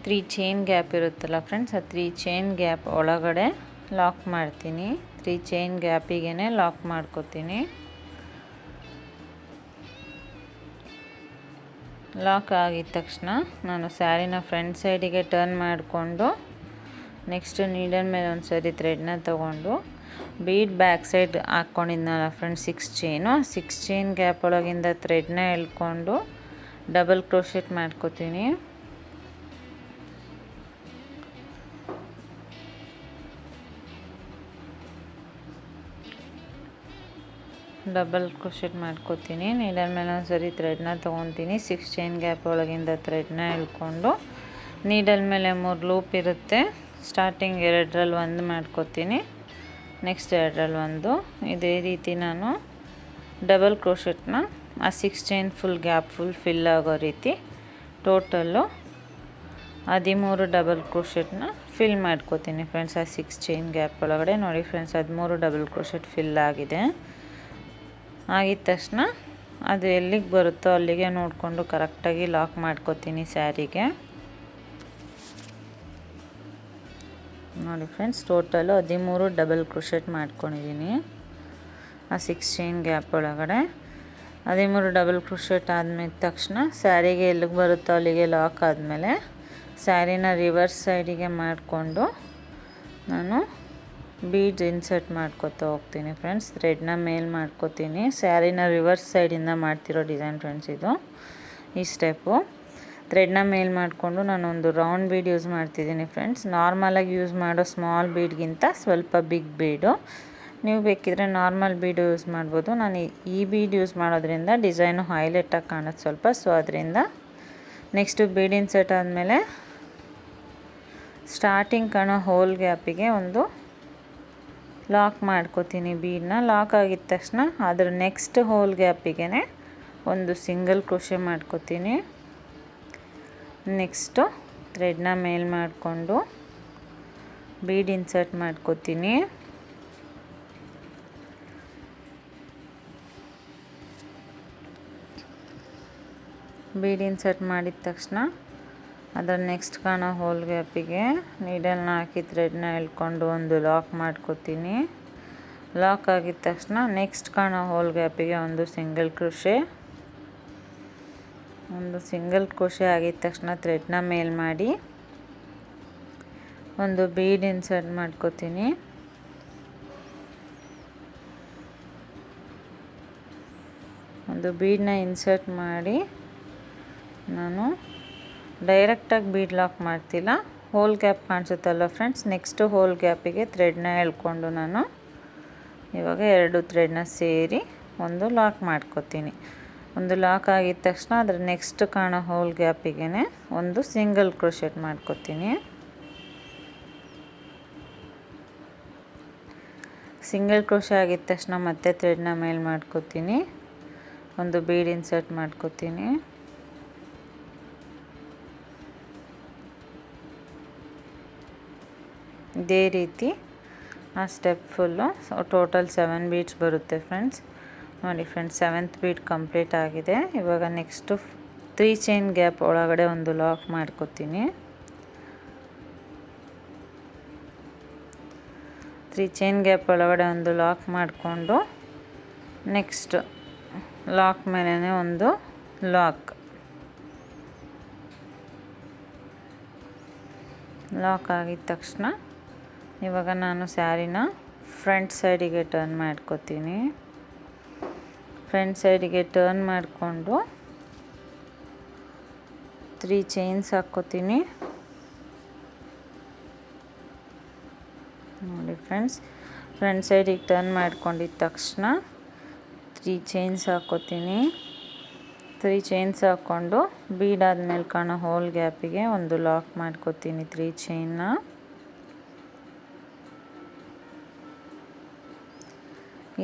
3 ಚೈನ್ ಗ್ಯಾಪ್ ಇರುತ್ತಲ್ಲ ಫ್ರೆಂಡ್ಸ್, ಆ 3 ಚೈನ್ ಗ್ಯಾಪ್ ಒಳಗಡೆ ಲಾಕ್ ಮಾಡ್ತೀನಿ. 3 ಚೈನ್ ಗ್ಯಾಪಿಗೆ ಲಾಕ್ ಮಾಡ್ಕೋತೀನಿ. ಲಾಕ್ ಆಗಿದ ತಕ್ಷಣ ನಾನು ಸ್ಯಾರಿನ ಫ್ರಂಟ್ ಸೈಡಿಗೆ ಟರ್ನ್ ಮಾಡಿಕೊಂಡು ನೆಕ್ಸ್ಟ್ ನೀಡಲ್ ಮೇಲೆ ಒಂದು ಸರಿ ಥ್ರೆಡ್ನ ತೊಗೊಂಡು ಬೀಡ್ ಬ್ಯಾಕ್ ಸೈಡ್ ಹಾಕ್ಕೊಂಡಿದ್ನಲ್ಲ ಫ್ರೆಂಡ್ಸ್ 6 ಚೈನು, 6 ಚೈನ್ ಗ್ಯಾಪ್ ಒಳಗಿಂದ ಥ್ರೆಡ್ನ ಎಳ್ಕೊಂಡು ಡಬಲ್ ಕ್ರೋಶೆಟ್ ಮಾಡ್ಕೋತೀನಿ. ಡಬಲ್ ಕ್ರೋಶೆಟ್ ಮಾಡ್ಕೋತೀನಿ. ನೀಡಲ್ ಮೇಲೆ ಒಂದು ಸರಿ ಥ್ರೆಡ್ನ ತೊಗೊತೀನಿ. 6 ಚೈನ್ ಗ್ಯಾಪ್ ಒಳಗಿಂದ ಥ್ರೆಡ್ನ ಎಳ್ಕೊಂಡು ನೀಡಲ್ ಮೇಲೆ 3 ಲೂಪ್ ಇರುತ್ತೆ. ಸ್ಟಾರ್ಟಿಂಗ್ 2ರಲ್ಲಿ 1 ಮಾಡ್ಕೋತೀನಿ, ನೆಕ್ಸ್ಟ್ 2ರಲ್ಲಿ 1. ಇದೇ ರೀತಿ ನಾನು ಡಬಲ್ ಕ್ರೋಶೆಟ್ನ ಆ 6 ಚೈನ್ ಫುಲ್ ಗ್ಯಾಪ್ ಫಿಲ್ ಆಗೋ ರೀತಿ ಟೋಟಲ್ಲು 13 ಡಬಲ್ ಕ್ರೋಶೆಟ್ನ ಫಿಲ್ ಮಾಡ್ಕೋತೀನಿ ಫ್ರೆಂಡ್ಸ್. ಆ 6 ಚೈನ್ ಗ್ಯಾಪ್ ಒಳಗಡೆ ನೋಡಿ ಫ್ರೆಂಡ್ಸ್ 13 ಡಬಲ್ ಕ್ರೋಶೆಟ್ ಫಿಲ್ ಆಗಿದೆ. ಆಗಿದ ತಕ್ಷಣ ಅದು ಎಲ್ಲಿಗೆ ಬರುತ್ತೋ ಅಲ್ಲಿಗೆ ನೋಡಿಕೊಂಡು ಕರೆಕ್ಟಾಗಿ ಲಾಕ್ ಮಾಡ್ಕೋತೀನಿ ಸ್ಯಾರಿಗೆ. ನೋಡಿ ಫ್ರೆಂಡ್ಸ್, ಟೋಟಲು 13 ಡಬಲ್ ಕ್ರೋಶೆಟ್ ಮಾಡ್ಕೊಂಡಿದ್ದೀನಿ ಆ 6 ಚೈನ್ ಗ್ಯಾಪ್ ಒಳಗಡೆ. 13 ಡಬಲ್ ಕ್ರೋಶೆಟ್ ಆದಮೇಲೆ ತಕ್ಷಣ ಸ್ಯಾರಿಗೆ ಎಲ್ಲಿಗೆ ಬರುತ್ತೋ ಅಲ್ಲಿಗೆ ಲಾಕ್ ಆದಮೇಲೆ ಸ್ಯಾರಿನ ರಿವರ್ಸ್ ಸೈಡಿಗೆ ಮಾಡಿಕೊಂಡು ನಾನು ಬೀಡ್ಸ್ ಇನ್ಸರ್ಟ್ ಮಾಡ್ಕೊತಾ ಹೋಗ್ತೀನಿ ಫ್ರೆಂಡ್ಸ್. ಥ್ರೆಡ್ನ ಮೇಲೆ ಮಾಡ್ಕೋತೀನಿ. ಸ್ಯಾರಿನ ರಿವರ್ಸ್ ಸೈಡಿಂದ ಮಾಡ್ತಿರೋ ಡಿಸೈನ್ ಫ್ರೆಂಡ್ಸ್ ಇದು. ಈ ಸ್ಟೆಪ್ಪು ಥ್ರೆಡ್ನ ಮೇಲೆ ಮಾಡಿಕೊಂಡು ನಾನೊಂದು ರೌಂಡ್ ಬೀಡ್ ಯೂಸ್ ಮಾಡ್ತಿದ್ದೀನಿ ಫ್ರೆಂಡ್ಸ್. ನಾರ್ಮಲಾಗಿ ಯೂಸ್ ಮಾಡೋ ಸ್ಮಾಲ್ ಬೀಡ್ಗಿಂತ ಸ್ವಲ್ಪ ಬಿಗ್ ಬೀಡು. ನೀವು ಬೇಕಿದ್ರೆ ನಾರ್ಮಲ್ ಬೀಡು ಯೂಸ್ ಮಾಡ್ಬೋದು. ನಾನು ಈ ಬೀಡ್ ಯೂಸ್ ಮಾಡೋದ್ರಿಂದ ಡಿಸೈನು ಹೈಲೈಟಾಗಿ ಕಾಣುತ್ತೆ ಸ್ವಲ್ಪ, ಸೊ ಅದರಿಂದ. ನೆಕ್ಸ್ಟು ಬೀಡ್ ಇನ್ಸರ್ಟ್ ಆದಮೇಲೆ ಸ್ಟಾರ್ಟಿಂಗ್ ಕಾಣೋ ಹೋಲ್ ಗ್ಯಾಪಿಗೆ ಒಂದು ಲಾಕ್ ಮಾಡ್ಕೋತೀನಿ ಬೀಡನ್ನ. ಲಾಕ್ ಆಗಿದ ತಕ್ಷಣ ಅದರ ನೆಕ್ಸ್ಟ್ ಹೋಲ್ ಗ್ಯಾಪಿಗೆ ಒಂದು ಸಿಂಗಲ್ ಕ್ರೋಶೆ ಮಾಡ್ಕೋತೀನಿ. ನೆಕ್ಸ್ಟು ಥ್ರೆಡ್ನ ಮೇಲೆ ಮಾಡಿಕೊಂಡು ಬೀಡ್ ಇನ್ಸರ್ಟ್ ಮಾಡ್ಕೋತೀನಿ. ಬೀಡ್ ಇನ್ಸರ್ಟ್ ಮಾಡಿದ ತಕ್ಷಣ ಅದರ ನೆಕ್ಸ್ಟ್ ಕಾಣೋ ಹೋಲ್ ಗ್ಯಾಪಿಗೆ ನೀಡಲ್ನ ಹಾಕಿ ಥ್ರೆಡ್ನ ಎಳ್ಕೊಂಡು ಒಂದು ಲಾಕ್ ಮಾಡ್ಕೋತೀನಿ. ಲಾಕ್ ಆಗಿದ ತಕ್ಷಣ ನೆಕ್ಸ್ಟ್ ಕಾಣೋ ಹೋಲ್ ಗ್ಯಾಪಿಗೆ ಒಂದು ಸಿಂಗಲ್ ಕ್ರೋಶೆ ಆಗಿದ ತಕ್ಷಣ ಥ್ರೆಡ್ನ ಮೇಲೆ ಮಾಡಿ ಒಂದು ಬೀಡ್ ಇನ್ಸರ್ಟ್ ಮಾಡ್ಕೋತೀನಿ. ಒಂದು ಬೀಡನ್ನ ಇನ್ಸರ್ಟ್ ಮಾಡಿ ನಾನು ಡೈರೆಕ್ಟಾಗಿ ಬೀಡ್ ಲಾಕ್ ಮಾಡ್ತಿಲ್ಲ, ಹೋಲ್ ಗ್ಯಾಪ್ ಕಾಣಿಸುತ್ತಲ್ಲ ಫ್ರೆಂಡ್ಸ್, ನೆಕ್ಸ್ಟು ಹೋಲ್ ಗ್ಯಾಪಿಗೆ ಥ್ರೆಡ್ನ ಎಳ್ಕೊಂಡು ನಾನು ಇವಾಗ 2 ಥ್ರೆಡ್ನ ಸೇರಿ ಒಂದು ಲಾಕ್ ಮಾಡ್ಕೊತೀನಿ. ಒಂದು ಲಾಕ್ ಆಗಿದ ತಕ್ಷಣ ಅದರ ನೆಕ್ಸ್ಟ್ ಕಾಣೋ ಹೋಲ್ ಗ್ಯಾಪಿಗೆ ಒಂದು ಸಿಂಗಲ್ ಕ್ರೋಶೆಟ್ ಮಾಡ್ಕೊತೀನಿ. ಸಿಂಗಲ್ ಕ್ರೋಶೆ ಆಗಿದ ತಕ್ಷಣ ಮತ್ತೆ ಥ್ರೆಡ್ನ ಮೇಲೆ ಮಾಡ್ಕೊತೀನಿ, ಒಂದು ಬೀಡ್ ಇನ್ಸರ್ಟ್ ಮಾಡ್ಕೊತೀನಿ. ಇದೇ ರೀತಿ ಆ ಸ್ಟೆಪ್ ಫುಲ್ಲು ಟೋಟಲ್ 7 ಬೀಡ್ಸ್ ಬರುತ್ತೆ ಫ್ರೆಂಡ್ಸ್. ನೋಡಿ ಫ್ರೆಂಡ್ಸ್, 7th ಬೀಡ್ ಕಂಪ್ಲೀಟ್ ಆಗಿದೆ. ಇವಾಗ ನೆಕ್ಸ್ಟು 3 ಚೈನ್ ಗ್ಯಾಪ್ ಒಳಗಡೆ ಒಂದು ಲಾಕ್ ಮಾಡ್ಕೊತೀನಿ. 3 ಚೈನ್ ಗ್ಯಾಪ್ ಒಳಗಡೆ ಒಂದು ಲಾಕ್ ಮಾಡಿಕೊಂಡು ನೆಕ್ಸ್ಟ್ ಲಾಕ್ ಮೇಲೇ ಒಂದು ಲಾಕ್ ಆಗಿದ ತಕ್ಷಣ ಇವಾಗ ನಾನು ಸ್ಯಾರಿನ ಫ್ರಂಟ್ ಸೈಡಿಗೆ ಟರ್ನ್ ಮಾಡ್ಕೊತೀನಿ. ಫ್ರಂಟ್ ಸೈಡಿಗೆ ಟರ್ನ್ ಮಾಡಿಕೊಂಡು 3 ಚೈನ್ಸ್ ಹಾಕ್ಕೋತೀನಿ. ನೋಡಿ ಫ್ರೆಂಡ್ಸ್, ಫ್ರಂಟ್ ಸೈಡಿಗೆ ಟರ್ನ್ ಮಾಡ್ಕೊಂಡಿದ್ದ ತಕ್ಷಣ 3 ಚೈನ್ಸ್ ಹಾಕ್ಕೋತೀನಿ. 3 ಚೈನ್ಸ್ ಹಾಕ್ಕೊಂಡು ಬೀಡ್ ಆದಮೇಲೆ ಕಾಣೋ ಹೋಲ್ ಗ್ಯಾಪಿಗೆ ಒಂದು ಲಾಕ್ ಮಾಡ್ಕೋತೀನಿ 3 ಚೈನ್ನ.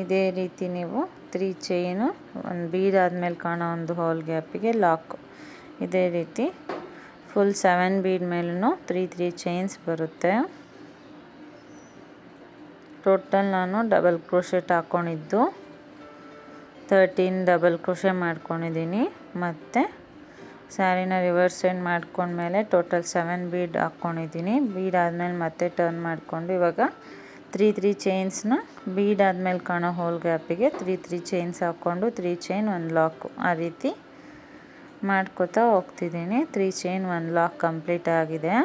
ಇದೇ ರೀತಿ ನೀವು 3 ಚೈನು ಒಂದು ಬೀಡ್ ಆದಮೇಲೆ ಕಾಣೋ ಒಂದು ಹೋಲ್ ಗ್ಯಾಪಿಗೆ ಲಾಕ್. ಇದೇ ರೀತಿ ಫುಲ್ 7 ಬೀಡ್ ಮೇಲೂ 3 ಚೈನ್ಸ್ ಬರುತ್ತೆ. ಟೋಟಲ್ ನಾನು ಡಬಲ್ ಕ್ರೋಶೆಟ್ ಹಾಕ್ಕೊಂಡಿದ್ದು 13 ಡಬಲ್ ಕ್ರೋಶೆ ಮಾಡ್ಕೊಂಡಿದ್ದೀನಿ. ಮತ್ತು ಸ್ಯಾರಿನ ರಿವರ್ಸ್ ಸೈಡ್ ಮಾಡ್ಕೊಂಡ್ಮೇಲೆ ಟೋಟಲ್ 7 ಬೀಡ್ ಹಾಕ್ಕೊಂಡಿದ್ದೀನಿ. ಬೀಡ್ ಆದಮೇಲೆ ಮತ್ತೆ ಟರ್ನ್ ಮಾಡಿಕೊಂಡು ಇವಾಗ 3 ಚೈನ್ಸ್ನ ಬೀಡ್ ಆದಮೇಲೆ ಕಾಣೋ ಹೋಲ್ ಗ್ಯಾಪಿಗೆ 3 ಚೈನ್ಸ್ ಹಾಕ್ಕೊಂಡು 3 ಚೈನ್ 1 ಲಾಕು ಆ ರೀತಿ ಮಾಡ್ಕೋತಾ ಹೋಗ್ತಿದ್ದೀನಿ. 3 ಚೈನ್ 1 ಲಾಕ್ ಕಂಪ್ಲೀಟ್ ಆಗಿದೆ.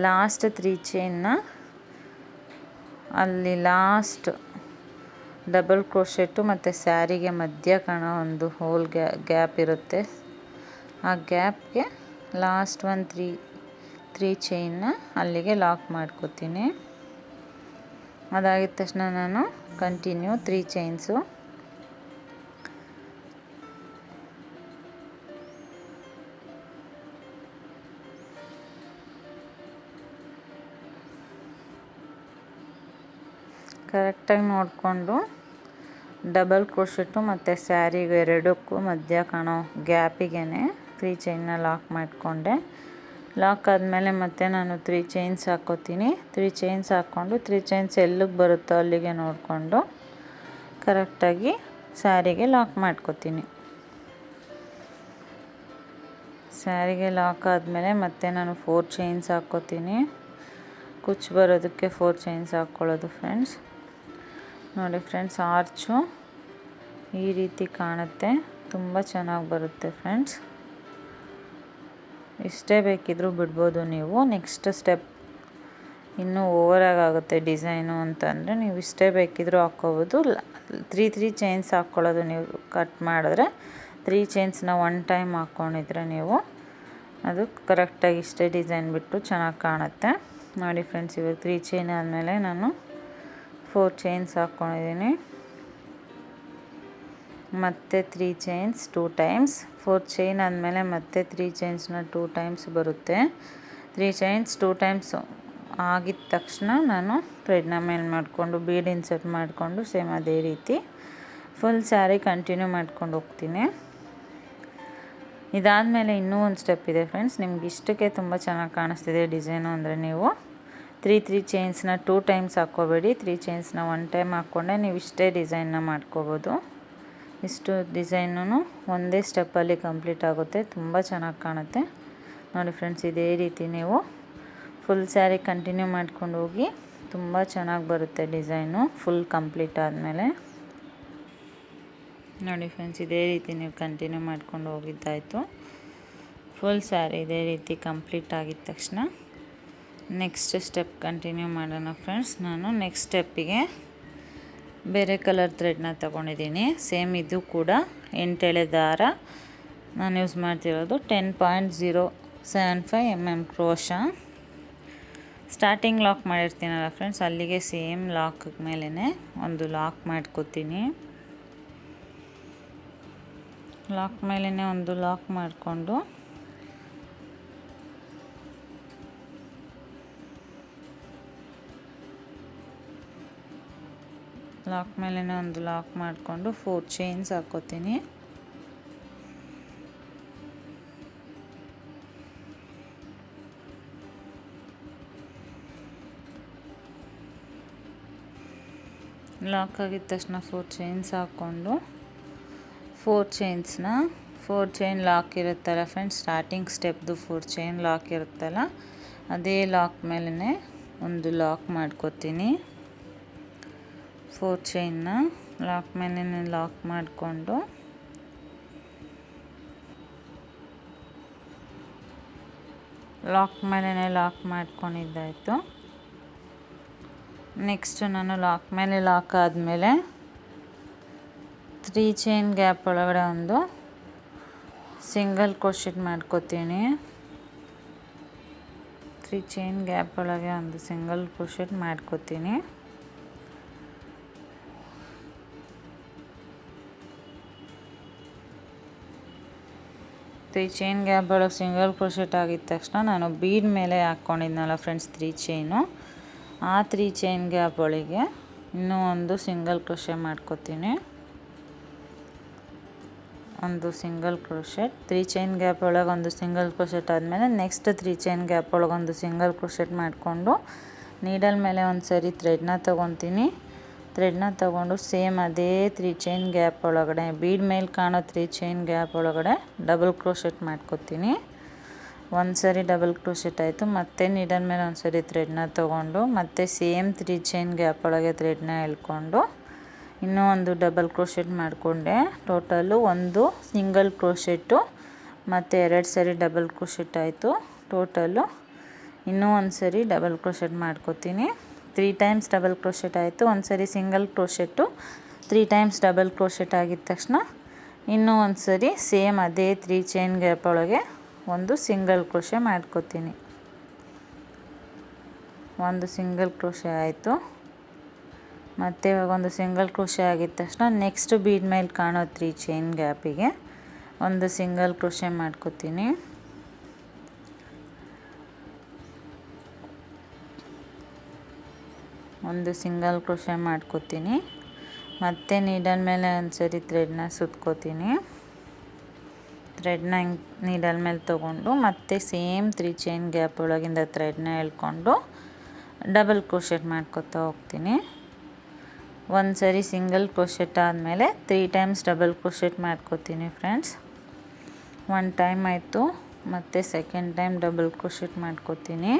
ಲಾಸ್ಟ್ 3 ಚೈನ್ನ ಅಲ್ಲಿ ಲಾಸ್ಟ್ ಡಬಲ್ ಕ್ರೋಶೆಟ್ಟು ಮತ್ತು ಸ್ಯಾರಿಗೆ ಮಧ್ಯ ಕಾಣೋ ಒಂದು ಹೋಲ್ ಗ್ಯಾಪ್ ಇರುತ್ತೆ. ಆ ಗ್ಯಾಪ್ಗೆ ಲಾಸ್ಟ್ ಒಂದು 3 ಚೈನ್ನ ಅಲ್ಲಿಗೆ ಲಾಕ್ ಮಾಡ್ಕೋತೀನಿ. ಅದಾಗಿದ ತಕ್ಷಣ ನಾನು ಕಂಟಿನ್ಯೂ 3 ಚೈನ್ಸು ಕರೆಕ್ಟಾಗಿ ನೋಡಿಕೊಂಡು ಡಬಲ್ ಕ್ರೋಶೆಟ್ಟು ಮತ್ತು ಸ್ಯಾರಿಗೆ ಎರಡಕ್ಕೂ ಮಧ್ಯ ಕಾಣೋ ಗ್ಯಾಪಿಗೆ 3 ಚೈನ್ನ ಲಾಕ್ ಮಾಡಿಕೊಂಡೆ. ಲಾಕ್ ಆದಮೇಲೆ ಮತ್ತೆ ನಾನು 3 ಚೈನ್ಸ್ ಹಾಕ್ಕೋತೀನಿ. 3 ಚೈನ್ಸ್ ಹಾಕ್ಕೊಂಡು 3 ಚೈನ್ಸ್ ಎಲ್ಲಿಗೆ ಬರುತ್ತೋ ಅಲ್ಲಿಗೆ ನೋಡಿಕೊಂಡು ಕರೆಕ್ಟಾಗಿ ಸ್ಯಾರಿಗೆ ಲಾಕ್ ಮಾಡ್ಕೋತೀನಿ. ಸ್ಯಾರಿಗೆ ಲಾಕ್ ಆದಮೇಲೆ ಮತ್ತೆ ನಾನು 4 ಚೈನ್ಸ್ ಹಾಕ್ಕೋತೀನಿ. ಕುಚ್ಚು ಬರೋದಕ್ಕೆ 4 ಚೈನ್ಸ್ ಹಾಕ್ಕೊಳ್ಳೋದು ಫ್ರೆಂಡ್ಸ್. ನೋಡಿ ಫ್ರೆಂಡ್ಸ್, ಆರ್ಚು ಈ ರೀತಿ ಕಾಣುತ್ತೆ, ತುಂಬ ಚೆನ್ನಾಗಿ ಬರುತ್ತೆ ಫ್ರೆಂಡ್ಸ್. ಇಷ್ಟೇ ಬೇಕಿದ್ರೂ ಬಿಡ್ಬೋದು ನೀವು. ನೆಕ್ಸ್ಟ್ ಸ್ಟೆಪ್ ಇನ್ನೂ ಓವರಾಗಿ ಆಗುತ್ತೆ ಡಿಸೈನು ಅಂತಂದರೆ ನೀವು ಇಷ್ಟೇ ಬೇಕಿದ್ರೂ ಹಾಕ್ಕೋಬೋದು. 3 ಚೈನ್ಸ್ ಹಾಕ್ಕೊಳ್ಳೋದು ನೀವು ಕಟ್ ಮಾಡಿದ್ರೆ 3 ಚೈನ್ಸ್ನ 1 ಟೈಮ್ ಹಾಕ್ಕೊಂಡಿದ್ರೆ ನೀವು ಅದು ಕರೆಕ್ಟಾಗಿ ಇಷ್ಟೇ ಡಿಸೈನ್ ಬಿಟ್ಟು ಚೆನ್ನಾಗಿ ಕಾಣುತ್ತೆ. ನೋಡಿ ಫ್ರೆಂಡ್ಸ್, ಇವಾಗ 3 ಚೈನ್ ಆದಮೇಲೆ ನಾನು 4 ಚೈನ್ಸ್ ಹಾಕ್ಕೊಂಡಿದ್ದೀನಿ. ಮತ್ತು 3 ಚೈನ್ಸ್ 2 ಟೈಮ್ಸ್. 4 ಚೈನ್ ಆದಮೇಲೆ ಮತ್ತೆ 3 ಚೈನ್ಸ್ನ 2 ಟೈಮ್ಸ್ ಬರುತ್ತೆ. 3 ಚೈನ್ಸ್ 2 ಟೈಮ್ಸ್ ಆಗಿದ ತಕ್ಷಣ ನಾನು ಥ್ರೆಡ್ನ ಮೇಲೆ ಮಾಡಿಕೊಂಡು ಬೀಡ್ ಇನ್ಸರ್ಟ್ ಮಾಡಿಕೊಂಡು ಸೇಮ್ ಅದೇ ರೀತಿ ಫುಲ್ ಸ್ಯಾರಿ ಕಂಟಿನ್ಯೂ ಮಾಡ್ಕೊಂಡು ಹೋಗ್ತೀನಿ. ಇದಾದಮೇಲೆ ಇನ್ನೂ ಒಂದು ಸ್ಟೆಪ್ ಇದೆ ಫ್ರೆಂಡ್ಸ್. ನಿಮ್ಗೆ ಇಷ್ಟಕ್ಕೆ ತುಂಬ ಚೆನ್ನಾಗಿ ಕಾಣಿಸ್ತಿದೆ ಡಿಸೈನು ಅಂದರೆ ನೀವು 3 ಚೈನ್ಸ್ನ 2 ಟೈಮ್ಸ್ ಹಾಕ್ಕೋಬೇಡಿ. 3 ಚೈನ್ಸ್ನ 1 ಟೈಮ್ ಹಾಕ್ಕೊಂಡೆ ನೀವು ಇಷ್ಟೇ ಡಿಸೈನ್ನ ಮಾಡ್ಕೋಬೋದು. ಇಷ್ಟು ಡಿಸೈನು ಒಂದೇ ಸ್ಟೆಪ್ಪಲ್ಲಿ ಕಂಪ್ಲೀಟ್ ಆಗುತ್ತೆ, ತುಂಬ ಚೆನ್ನಾಗಿ ಕಾಣುತ್ತೆ. ನೋಡಿ ಫ್ರೆಂಡ್ಸ್, ಇದೇ ರೀತಿ ನೀವು ಫುಲ್ ಸ್ಯಾರಿ ಕಂಟಿನ್ಯೂ ಮಾಡ್ಕೊಂಡು ಹೋಗಿ, ತುಂಬ ಚೆನ್ನಾಗಿ ಬರುತ್ತೆ ಡಿಸೈನು ಫುಲ್ ಕಂಪ್ಲೀಟ್ ಆದಮೇಲೆ. ನೋಡಿ ಫ್ರೆಂಡ್ಸ್, ಇದೇ ರೀತಿ ನೀವು ಕಂಟಿನ್ಯೂ ಮಾಡ್ಕೊಂಡು ಹೋಗಿದ್ದಾಯಿತು. ಫುಲ್ ಸ್ಯಾರಿ ಇದೇ ರೀತಿ ಕಂಪ್ಲೀಟ್ ಆಗಿದ ತಕ್ಷಣ ನೆಕ್ಸ್ಟ್ ಸ್ಟೆಪ್ ಕಂಟಿನ್ಯೂ ಮಾಡೋಣ ಫ್ರೆಂಡ್ಸ್. ನಾನು ನೆಕ್ಸ್ಟ್ ಸ್ಟೆಪ್ಪಿಗೆ ಬೇರೆ ಕಲರ್ ಥ್ರೆಡ್ನ ತೊಗೊಂಡಿದ್ದೀನಿ. ಸೇಮ್ ಇದು ಕೂಡ 8 ಎಳೆ ದಾರ ನಾನು ಯೂಸ್ ಮಾಡ್ತಿರೋದು 10.075 mm ಕ್ರೋಶ. ಸ್ಟಾರ್ಟಿಂಗ್ ಲಾಕ್ ಮಾಡಿರ್ತೀನಲ್ಲ ಫ್ರೆಂಡ್ಸ್, ಅಲ್ಲಿಗೆ ಸೇಮ್ ಲಾಕ್ ಮೇಲೇ ಒಂದು ಲಾಕ್ ಮಾಡ್ಕೋತೀನಿ. ಲಾಕ್ ಮೇಲೇ ಒಂದು ಲಾಕ್ ಮಾಡಿಕೊಂಡು ಫೋರ್ ಚೈನ್ಸ್ ಹಾಕೋತೀನಿ. ಲಾಕ್ ಆಗಿದ ತಕ್ಷಣ 4 ಚೈನ್ಸ್ ಹಾಕ್ಕೊಂಡು ಫೋರ್ ಚೈನ್ ಲಾಕ್ ಇರುತ್ತಲ್ಲ ಫ್ರೆಂಡ್ಸ್, ಸ್ಟಾರ್ಟಿಂಗ್ ಸ್ಟೆಪ್ದು 4 ಚೈನ್ ಲಾಕ್ ಇರುತ್ತಲ್ಲ, ಅದೇ ಲಾಕ್ ಮೇಲೇ ಒಂದು ಲಾಕ್ ಮಾಡ್ಕೋತೀನಿ. 4 ಚೈನ್ನ ಲಾಕ್ ಮೇಲೇ ಲಾಕ್ ಮಾಡಿಕೊಂಡು ಲಾಕ್ ಮಾಡ್ಕೊಂಡಿದ್ದಾಯಿತು. ನೆಕ್ಸ್ಟು ನಾನು ಲಾಕ್ ಮೇಲೆ ಲಾಕ್ ಆದಮೇಲೆ 3 ಚೈನ್ ಗ್ಯಾಪ್ ಒಳಗಡೆ ಒಂದು ಸಿಂಗಲ್ ಕ್ರೋಶೆಟ್ ಮಾಡ್ಕೋತೀನಿ. 3 ಚೈನ್ ಗ್ಯಾಪ್ ಒಳಗೆ ಒಂದು ಸಿಂಗಲ್ ಕ್ರೋಶೆಟ್ ಮಾಡ್ಕೋತೀನಿ. ಚೈನ್ ಗ್ಯಾಪ್ ಒಳಗೆ ಸಿಂಗಲ್ ಕ್ರೋಶೆಟ್ ಆಗಿದ ತಕ್ಷಣ ನಾನು ಬೀಡ್ ಮೇಲೆ ಹಾಕ್ಕೊಂಡಿದ್ನಲ್ಲ ಫ್ರೆಂಡ್ಸ್ 3 ಚೈನು, ಆ 3 ಚೈನ್ ಗ್ಯಾಪ್ ಒಳಗೆ ಇನ್ನೂ ಒಂದು ಸಿಂಗಲ್ ಕ್ರೋಶೆ ಮಾಡ್ಕೋತೀನಿ. ಒಂದು ಸಿಂಗಲ್ ಕ್ರೋಶೆಟ್ 3 ಚೈನ್ ಗ್ಯಾಪ್ ಒಳಗೆ ಒಂದು ಸಿಂಗಲ್ ಕ್ರೋಶೆಟ್ ಆದಮೇಲೆ ನೆಕ್ಸ್ಟ್ 3 ಚೈನ್ ಗ್ಯಾಪ್ ಒಳಗೆ ಒಂದು ಸಿಂಗಲ್ ಕ್ರೋಶೆಟ್ ಮಾಡಿಕೊಂಡು ನೀಡಲ್ ಮೇಲೆ ಒಂದು ಸರಿ ಥ್ರೆಡ್ನ ತೊಗೊತೀನಿ. ಥ್ರೆಡ್ನ ತೊಗೊಂಡು ಸೇಮ್ ಅದೇ 3 ಚೈನ್ ಗ್ಯಾಪ್ ಒಳಗಡೆ ಬೀಡ್ ಮೇಲೆ ಕಾಣೋ 3 ಚೈನ್ ಗ್ಯಾಪ್ ಒಳಗಡೆ ಡಬಲ್ ಕ್ರೋಶೆಟ್ ಮಾಡ್ಕೋತೀನಿ. ಒಂದು ಸರಿ ಡಬಲ್ ಕ್ರೋಶೆಟ್ ಆಯಿತು. ಮತ್ತೆ ನೀಡಲ್ ಮೇಲೆ ಒಂದು ಸರಿ ಥ್ರೆಡ್ನ ತೊಗೊಂಡು ಮತ್ತೆ ಸೇಮ್ 3 ಚೈನ್ ಗ್ಯಾಪ್ ಒಳಗೆ ಥ್ರೆಡ್ನ ಎಳ್ಕೊಂಡು ಇನ್ನೂ ಒಂದು ಡಬಲ್ ಕ್ರೋಶೆಟ್ ಮಾಡಿಕೊಂಡೆ. ಟೋಟಲು ಒಂದು ಸಿಂಗಲ್ ಕ್ರೋಶೆಟ್ಟು ಮತ್ತು 2 ಸರಿ ಡಬಲ್ ಕ್ರೋಶೆಟ್ ಆಯಿತು. ಟೋಟಲು ಇನ್ನೂ ಒಂದು ಸರಿ ಡಬಲ್ ಕ್ರೋಶೆಟ್ ಮಾಡ್ಕೋತೀನಿ. 3 ಟೈಮ್ಸ್ ಡಬಲ್ ಕ್ರೋಶೆಟ್ ಆಯಿತು. ಒಂದು ಸರಿ single crochet, 3 times double crochet ಆಗಿದ ತಕ್ಷಣ ಇನ್ನೂ ಒಂದು ಸರಿ ಸೇಮ್ ಅದೇ 3 ಚೈನ್ ಗ್ಯಾಪ್ ಒಳಗೆ ಒಂದು ಸಿಂಗಲ್ ಕ್ರೋಶೆ ಮಾಡ್ಕೋತೀನಿ. ಒಂದು ಸಿಂಗಲ್ ಕ್ರೋಶೆ ಆಯಿತು. ಮತ್ತು ಇವಾಗ ಒಂದು ಸಿಂಗಲ್ ಕ್ರೋಶೆ ಆಗಿದ ತಕ್ಷಣ ನೆಕ್ಸ್ಟ್ ಬೀಡ್ ಮೇಲೆ ಕಾಣೋ 3 ಚೈನ್ ಗ್ಯಾಪಿಗೆ ಒಂದು ಸಿಂಗಲ್ ಕ್ರೋಶೆ ಮಾಡ್ಕೋತೀನಿ. ಒಂದು ಸಿಂಗಲ್ ಕ್ರೋಶೆ ಮಾಡ್ಕೋತೀನಿ. ಮತ್ತೆ ನೀಡಲ್ ಮೇಲೆ ಒಂದು ಸರಿ ಥ್ರೆಡ್ನ ಸುತ್ಕೋತೀನಿ. ಥ್ರೆಡ್ನ ನೀಡಲ್ ಮೇಲೆ ತೊಗೊಂಡು ಮತ್ತೆ ಸೇಮ್ 3 ಚೈನ್ ಗ್ಯಾಪ್ ಒಳಗಿಂದ ಥ್ರೆಡ್ನ ಎಳ್ಕೊಂಡು ಡಬಲ್ ಕ್ರೋಶೆಟ್ ಮಾಡ್ಕೊತಾ ಹೋಗ್ತೀನಿ. ಒಂದು ಸರಿ ಸಿಂಗಲ್ ಕ್ರೋಶೆಟ್ ಆದಮೇಲೆ 3 ಟೈಮ್ಸ್ ಡಬಲ್ ಕ್ರೋಶೆಟ್ ಮಾಡ್ಕೋತೀನಿ ಫ್ರೆಂಡ್ಸ್. 1 ಟೈಮ್ ಆಯಿತು. ಮತ್ತು ಸೆಕೆಂಡ್ ಟೈಮ್ ಡಬಲ್ ಕ್ರೋಶೆಟ್ ಮಾಡ್ಕೋತೀನಿ.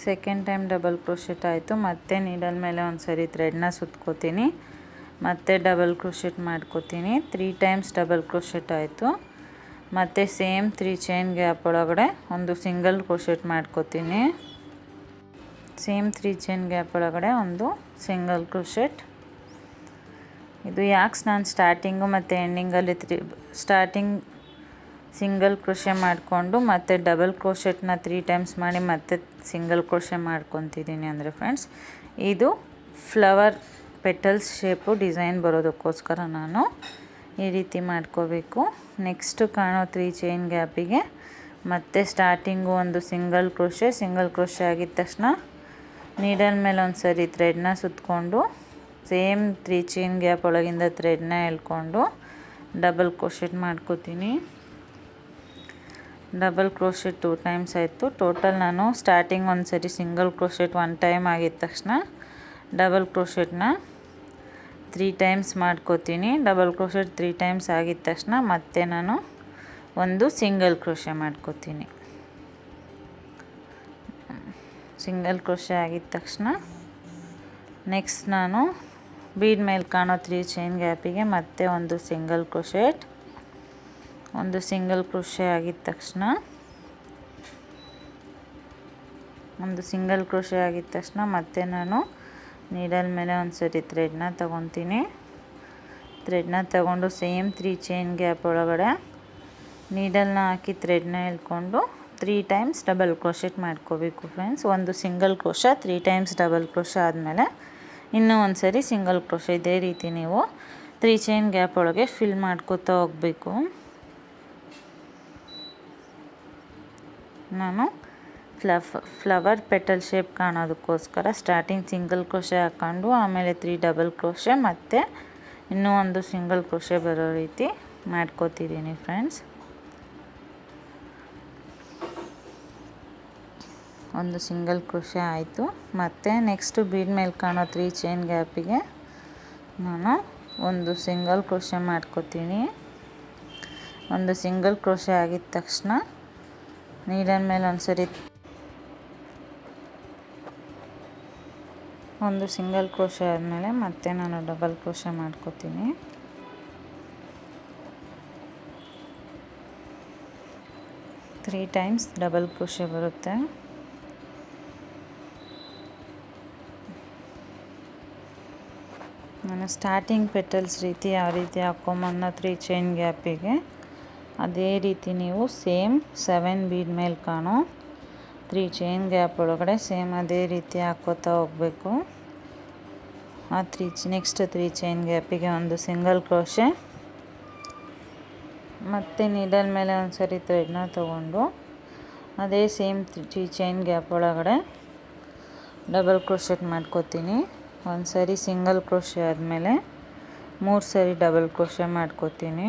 ಸೆಕೆಂಡ್ ಟೈಮ್ ಡಬಲ್ ಕ್ರೋಶೆಟ್ ಆಯಿತು. ಮತ್ತೆ ನೀಡಲ್ ಮೇಲೆ ಒಂದು ಸರಿ ಥ್ರೆಡ್ನ ಸುತ್ಕೋತೀನಿ. ಮತ್ತೆ ಡಬಲ್ ಕ್ರೋಶೆಟ್ ಮಾಡ್ಕೋತೀನಿ. 3 ಟೈಮ್ಸ್ ಡಬಲ್ ಕ್ರೋಶೆಟ್ ಆಯಿತು. ಮತ್ತು ಸೇಮ್ 3 ಚೈನ್ ಗ್ಯಾಪ್ ಒಳಗಡೆ ಒಂದು ಸಿಂಗಲ್ ಕ್ರೋಶೆಟ್ ಮಾಡ್ಕೋತೀನಿ. ಸೇಮ್ 3 ಚೈನ್ ಗ್ಯಾಪ್ ಒಳಗಡೆ ಒಂದು ಸಿಂಗಲ್ ಕ್ರೋಶೆಟ್. ಇದು ಯಾಕೆ ನಾನು ಸ್ಟಾರ್ಟಿಂಗು ಮತ್ತು ಎಂಡಿಂಗಲ್ಲಿ ಸ್ಟಾರ್ಟಿಂಗ್ ಸಿಂಗಲ್ ಕ್ರೋಶೆ ಮಾಡಿಕೊಂಡು ಮತ್ತು ಡಬಲ್ ಕ್ರೋಶೆಟ್ನ 3 ಟೈಮ್ಸ್ ಮಾಡಿ ಮತ್ತೆ ಸಿಂಗಲ್ ಕ್ರೋಶೆ ಮಾಡ್ಕೊತಿದ್ದೀನಿ ಅಂದರೆ ಫ್ರೆಂಡ್ಸ್, ಇದು ಫ್ಲವರ್ ಪೆಟಲ್ಸ್ ಶೇಪು ಡಿಸೈನ್ ಬರೋದಕ್ಕೋಸ್ಕರ ನಾನು ಈ ರೀತಿ ಮಾಡ್ಕೋಬೇಕು. ನೆಕ್ಸ್ಟು ಕಾಣೋ 3 ಚೈನ್ ಗ್ಯಾಪಿಗೆ ಮತ್ತೆ ಸ್ಟಾರ್ಟಿಂಗು ಒಂದು ಸಿಂಗಲ್ ಕ್ರೋಶೆ ಆಗಿದ ತಕ್ಷಣ ನೀಡಲ್ ಮೇಲೆ ಒಂದು ಸರಿ ಥ್ರೆಡ್ನ ಸುತ್ಕೊಂಡು ಸೇಮ್ 3 ಚೈನ್ ಗ್ಯಾಪ್ ಒಳಗಿಂದ ಥ್ರೆಡ್ನ ಎಳ್ಕೊಂಡು ಡಬಲ್ ಕ್ರೋಶೆಟ್ ಮಾಡ್ಕೋತೀನಿ. ಡಬಲ್ ಕ್ರೋಶೆಟ್ 2 ಟೈಮ್ಸ್ ಆಯಿತು. ಟೋಟಲ್ ನಾನು ಸ್ಟಾರ್ಟಿಂಗ್ ಒಂದು ಸರಿ ಸಿಂಗಲ್ ಕ್ರೋಶೆಟ್ 1 ಟೈಮ್ ಆಗಿದ ತಕ್ಷಣ ಡಬಲ್ ಕ್ರೋಶೆಟ್ನ 3 ಟೈಮ್ಸ್ ಮಾಡ್ಕೋತೀನಿ. ಡಬಲ್ ಕ್ರೋಶೆಟ್ 3 ಟೈಮ್ಸ್ ಆಗಿದ ತಕ್ಷಣ ಮತ್ತೆ ನಾನು ಒಂದು ಸಿಂಗಲ್ ಕ್ರೋಶೆ ಮಾಡ್ಕೋತೀನಿ. ಸಿಂಗಲ್ ಕ್ರೋಶೆ ಆಗಿದ ತಕ್ಷಣ ನೆಕ್ಸ್ಟ್ ನಾನು ಬೀಡ್ ಮೇಲೆ ಕಾಣೋ 3 ಚೈನ್ ಗ್ಯಾಪಿಗೆ ಮತ್ತೆ ಒಂದು ಸಿಂಗಲ್ ಕ್ರೋಶೆಟ್. ಒಂದು ಸಿಂಗಲ್ ಕ್ರೋಶೆ ಆಗಿದ ತಕ್ಷಣ ಮತ್ತೆ ನಾನು ನೀಡಲ್ ಮೇಲೆ ಒಂದು ಸರಿ ಥ್ರೆಡ್ನ ತೊಗೊತೀನಿ. ಥ್ರೆಡ್ನ ತೊಗೊಂಡು ಸೇಮ್ 3 ಚೈನ್ ಗ್ಯಾಪ್ ಒಳಗಡೆ ನೀಡಲ್ನ ಹಾಕಿ ಥ್ರೆಡ್ನ ಎಳ್ಕೊಂಡು 3 ಟೈಮ್ಸ್ ಡಬಲ್ ಕ್ರೋಶೆಟ್ ಮಾಡ್ಕೋಬೇಕು ಫ್ರೆಂಡ್ಸ್. ಒಂದು single crochet 3 times double crochet ಆದಮೇಲೆ ಇನ್ನೂ ಒಂದು ಸರಿ ಸಿಂಗಲ್ ಕ್ರೋಶ. ಇದೇ ರೀತಿ ನೀವು 3 ಚೈನ್ ಗ್ಯಾಪ್ ಒಳಗೆ ಫಿಲ್ ಮಾಡ್ಕೋತಾ ಹೋಗಬೇಕು. ನಾನು ಫ್ಲವರ್ ಪೆಟಲ್ ಶೇಪ್ ಕಾಣೋದಕ್ಕೋಸ್ಕರ ಸ್ಟಾರ್ಟಿಂಗ್ ಸಿಂಗಲ್ ಕ್ರೋಶೆ ಹಾಕ್ಕೊಂಡು ಆಮೇಲೆ 3 ಡಬಲ್ ಕ್ರೋಶೆ ಮತ್ತು ಇನ್ನೂ ಒಂದು ಸಿಂಗಲ್ ಕ್ರೋಶೆ ಬರೋ ರೀತಿ ಮಾಡ್ಕೋತಿದ್ದೀನಿ ಫ್ರೆಂಡ್ಸ್. ಒಂದು ಸಿಂಗಲ್ ಕ್ರೋಶೆ ಆಯಿತು. ಮತ್ತು ನೆಕ್ಸ್ಟು ಬೀಡ್ ಮೇಲೆ ಕಾಣೋ 3 ಚೈನ್ ಗ್ಯಾಪಿಗೆ ನಾನು ಒಂದು ಸಿಂಗಲ್ ಕ್ರೋಶೆ ಮಾಡ್ಕೋತೀನಿ. ಒಂದು ಸಿಂಗಲ್ ಕ್ರೋಶೆ ಆಗಿದ ತಕ್ಷಣ ನೀಡಲ್ ಮೇಲೆ ಒಂದು ಸಿಂಗಲ್ ಕ್ರೋಶೆ ಆದಮೇಲೆ ಮತ್ತೆ ನಾನು ಡಬಲ್ ಕ್ರೋಶೆ ಮಾಡ್ಕೋತೀನಿ. ತ್ರೀ ಟೈಮ್ಸ್ ಡಬಲ್ ಕ್ರೋಶೆ ಬರುತ್ತೆ. ನಾನು ಸ್ಟಾರ್ಟಿಂಗ್ ಪೆಟಲ್ಸ್ ರೀತಿ ಯಾವ ರೀತಿ ಹಾಕ್ಕೊಂಬನ್ನೋ 3 ಚೈನ್ ಗ್ಯಾಪಿಗೆ ಅದೇ ರೀತಿ ನೀವು ಸೇಮ್ 7 ಬೀಡ್ ಮೇಲೆ ಕಾಣೋ 3 ಚೈನ್ ಗ್ಯಾಪ್ ಒಳಗಡೆ ಸೇಮ್ ಅದೇ ರೀತಿ ಹಾಕ್ಕೋತಾ ಹೋಗಬೇಕು. ಆ ನೆಕ್ಸ್ಟ್ 3 ಚೈನ್ ಗ್ಯಾಪಿಗೆ ಒಂದು ಸಿಂಗಲ್ ಕ್ರೋಶೆ ಮತ್ತು ನೀಡಲ್ ಮೇಲೆ ಒಂದು ಸರಿ ಥ್ರೆಡ್ನ ತೊಗೊಂಡು ಅದೇ ಸೇಮ್ 3 ಚೈನ್ ಗ್ಯಾಪ್ ಒಳಗಡೆ ಡಬಲ್ ಕ್ರೋಶೆಟ್ ಮಾಡ್ಕೋತೀನಿ. ಒಂದು ಸರಿ ಸಿಂಗಲ್ ಕ್ರೋಶೆ ಆದಮೇಲೆ 3 ಸರಿ ಡಬಲ್ ಕ್ರೋಶೆ ಮಾಡ್ಕೋತೀನಿ.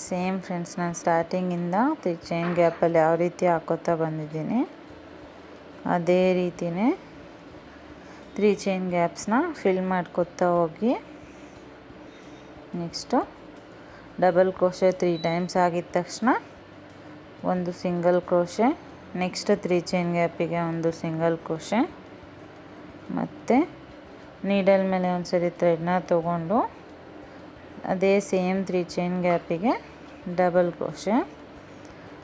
ಸೇಮ್ ಫ್ರೆಂಡ್ಸ್, ನಾನು ಸ್ಟಾರ್ಟಿಂಗಿಂದ 3 ಚೈನ್ ಗ್ಯಾಪಲ್ಲಿ ಯಾವ ರೀತಿ ಹಾಕೋತಾ ಬಂದಿದ್ದೀನಿ ಅದೇ ರೀತಿಯೇ 3 ಚೈನ್ ಗ್ಯಾಪ್ಸ್ನ ಫಿಲ್ ಮಾಡ್ಕೋತಾ ಹೋಗಿ ನೆಕ್ಸ್ಟು ಡಬಲ್ ಕ್ರೋಶೆ 3 ಟೈಮ್ಸ್ ಆಗಿದ ತಕ್ಷಣ ಒಂದು ಸಿಂಗಲ್ ಕ್ರೋಶೆ, ನೆಕ್ಸ್ಟ್ 3 ಚೈನ್ ಗ್ಯಾಪಿಗೆ ಒಂದು ಸಿಂಗಲ್ ಕ್ರೋಶೆ ಮತ್ತು ನೀಡಲ್ ಮೇಲೆ ಒಂದು ಸರಿ ಥ್ರೆಡ್ನ ತೊಗೊಂಡು ಅದೇ ಸೇಮ್ 3 ಚೈನ್ ಗ್ಯಾಪಿಗೆ double crochet.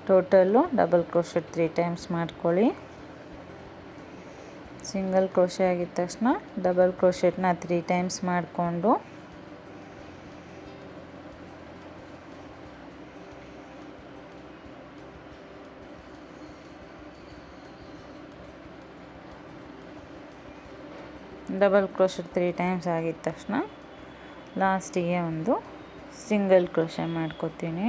Total double crochet 3 times ಮಾಡ್ಕೊಳ್ಳಿ. ಸಿಂಗಲ್ ಕ್ರೋಶೆ ಆಗಿದ ತಕ್ಷಣ ಡಬಲ್ ಕ್ರೋಶೆಟ್ನ 3 ಟೈಮ್ಸ್ ಮಾಡಿಕೊಂಡು ಡಬಲ್ ಕ್ರೋಶೆ 3 ಟೈಮ್ಸ್ ಆಗಿದ ತಕ್ಷಣ ಲಾಸ್ಟಿಗೆ ಒಂದು ಸಿಂಗಲ್ ಕ್ರೋಶೆ ಮಾಡ್ಕೋತೀನಿ.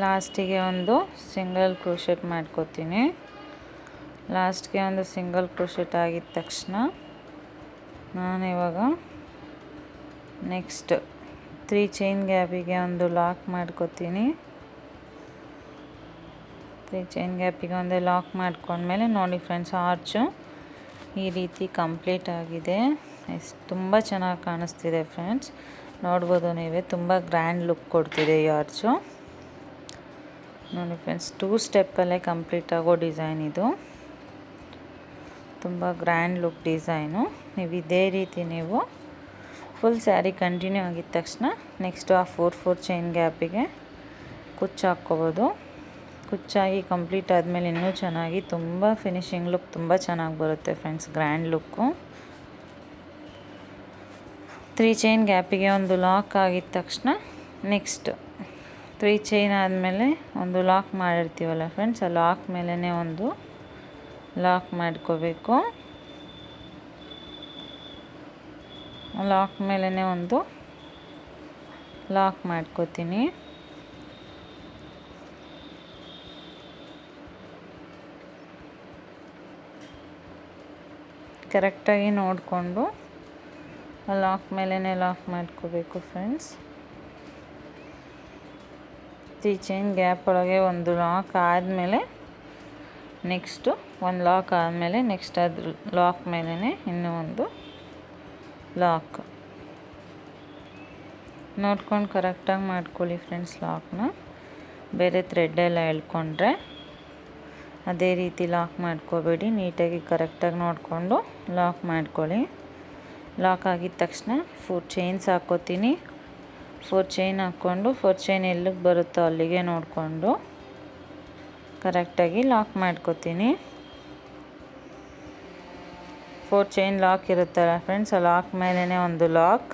ಲಾಸ್ಟಿಗೆ ಒಂದು ಸಿಂಗಲ್ ಕ್ರೋಶೆಟ್ ಮಾಡ್ಕೋತೀನಿ. ಲಾಸ್ಟ್ಗೆ ಒಂದು ಸಿಂಗಲ್ ಕ್ರೋಶೆಟ್ ಆಗಿದ ತಕ್ಷಣ ನಾನಿವಾಗ ನೆಕ್ಸ್ಟ್ 3 ಚೈನ್ ಗ್ಯಾಪಿಗೆ ಒಂದು ಲಾಕ್ ಮಾಡ್ಕೋತೀನಿ. 3 ಚೈನ್ ಗ್ಯಾಪಿಗೆ ಒಂದು ಲಾಕ್ ಮಾಡ್ಕೊಂಡ್ಮೇಲೆ ನೋಡಿ ಫ್ರೆಂಡ್ಸ್, ಆರ್ಚು ಈ ರೀತಿ ಕಂಪ್ಲೀಟ್ ಆಗಿದೆ. ತುಂಬ ಚೆನ್ನಾಗಿ ಕಾಣಿಸ್ತಿದೆ ಫ್ರೆಂಡ್ಸ್, ನೋಡ್ಬೋದು ನೀವೇ. ತುಂಬ ಗ್ರ್ಯಾಂಡ್ ಲುಕ್ ಕೊಡ್ತಿದೆ ಈ ಆರ್ಚು. ನೋಡಿ ಫ್ರೆಂಡ್ಸ್, 2 ಸ್ಟೆಪ್ಪಲ್ಲೇ ಕಂಪ್ಲೀಟ್ ಆಗೋ ಡಿಸೈನ್ ಇದು. ತುಂಬ ಗ್ರ್ಯಾಂಡ್ ಲುಕ್ ಡಿಸೈನು. ನೀವು ಇದೇ ರೀತಿ ನೀವು ಫುಲ್ ಸ್ಯಾರಿ ಕಂಟಿನ್ಯೂ ಆಗಿದ ತಕ್ಷಣ ನೆಕ್ಸ್ಟು ಆ 4 ಚೈನ್ ಗ್ಯಾಪಿಗೆ ಕುಚ್ಚು ಹಾಕ್ಕೋಬೋದು. ಕುಚ್ಚಾಗಿ ಕಂಪ್ಲೀಟ್ ಆದಮೇಲೆ ಇನ್ನೂ ಚೆನ್ನಾಗಿ ತುಂಬ ಫಿನಿಶಿಂಗ್ ಲುಕ್ ತುಂಬ ಚೆನ್ನಾಗಿ ಬರುತ್ತೆ ಫ್ರೆಂಡ್ಸ್, ಗ್ರ್ಯಾಂಡ್ ಲುಕ್ಕು. 3 ಚೈನ್ ಗ್ಯಾಪಿಗೆ ಒಂದು ಲಾಕ್ ಆಗಿದ ತಕ್ಷಣ ನೆಕ್ಸ್ಟ್ 3 ಚೈನ್ ಆದಮೇಲೆ ಒಂದು ಲಾಕ್ ಮಾಡಿರ್ತೀವಲ್ಲ ಫ್ರೆಂಡ್ಸ್, ಆ ಲಾಕ್ ಮೇಲೇ ಒಂದು ಲಾಕ್ ಮಾಡ್ಕೋಬೇಕು. ಲಾಕ್ ಮೇಲೇ ಒಂದು ಲಾಕ್ ಮಾಡ್ಕೋತೀನಿ. ಕರೆಕ್ಟಾಗಿ ನೋಡಿಕೊಂಡು ಲಾಕ್ ಮೇಲೇ ಲಾಕ್ ಮಾಡ್ಕೋಬೇಕು ಫ್ರೆಂಡ್ಸ್. 3 ಚೈನ್ ಗ್ಯಾಪ್ ಒಳಗೆ ಒಂದು ಲಾಕ್ ಆದಮೇಲೆ ನೆಕ್ಸ್ಟು ಒಂದು ಲಾಕ್ ಆದಮೇಲೆ ನೆಕ್ಸ್ಟ್ ಅದು ಲಾಕ್ ಮೇಲೇ ಇನ್ನೂ ಒಂದು ಲಾಕ್ ನೋಡ್ಕೊಂಡು ಕರೆಕ್ಟಾಗಿ ಮಾಡ್ಕೊಳ್ಳಿ ಫ್ರೆಂಡ್ಸ್ ಲಾಕ್ನ. ಬೇರೆ ಥ್ರೆಡ್ಡೆಲ್ಲ ಎಳ್ಕೊಂಡ್ರೆ ಅದೇ ರೀತಿ ಲಾಕ್ ಮಾಡ್ಕೋಬೇಡಿ. ನೀಟಾಗಿ ಕರೆಕ್ಟಾಗಿ ನೋಡಿಕೊಂಡು ಲಾಕ್ ಮಾಡ್ಕೊಳ್ಳಿ. ಲಾಕ್ ಆಗಿದ ತಕ್ಷಣ 4 ಚೈನ್ಸ್ ಹಾಕ್ಕೋತೀನಿ. 4 ಚೈನ್ ಹಾಕ್ಕೊಂಡು 4 ಚೈನ್ ಎಲ್ಲಿಗೆ ಬರುತ್ತೋ ಅಲ್ಲಿಗೆ ನೋಡಿಕೊಂಡು ಕರೆಕ್ಟಾಗಿ ಲಾಕ್ ಮಾಡ್ಕೋತೀನಿ. 4 ಚೈನ್ ಲಾಕ್ ಇರುತ್ತಲ್ಲ ಫ್ರೆಂಡ್ಸ್, ಆ ಲಾಕ್ ಮೇಲೇ ಒಂದು ಲಾಕ್.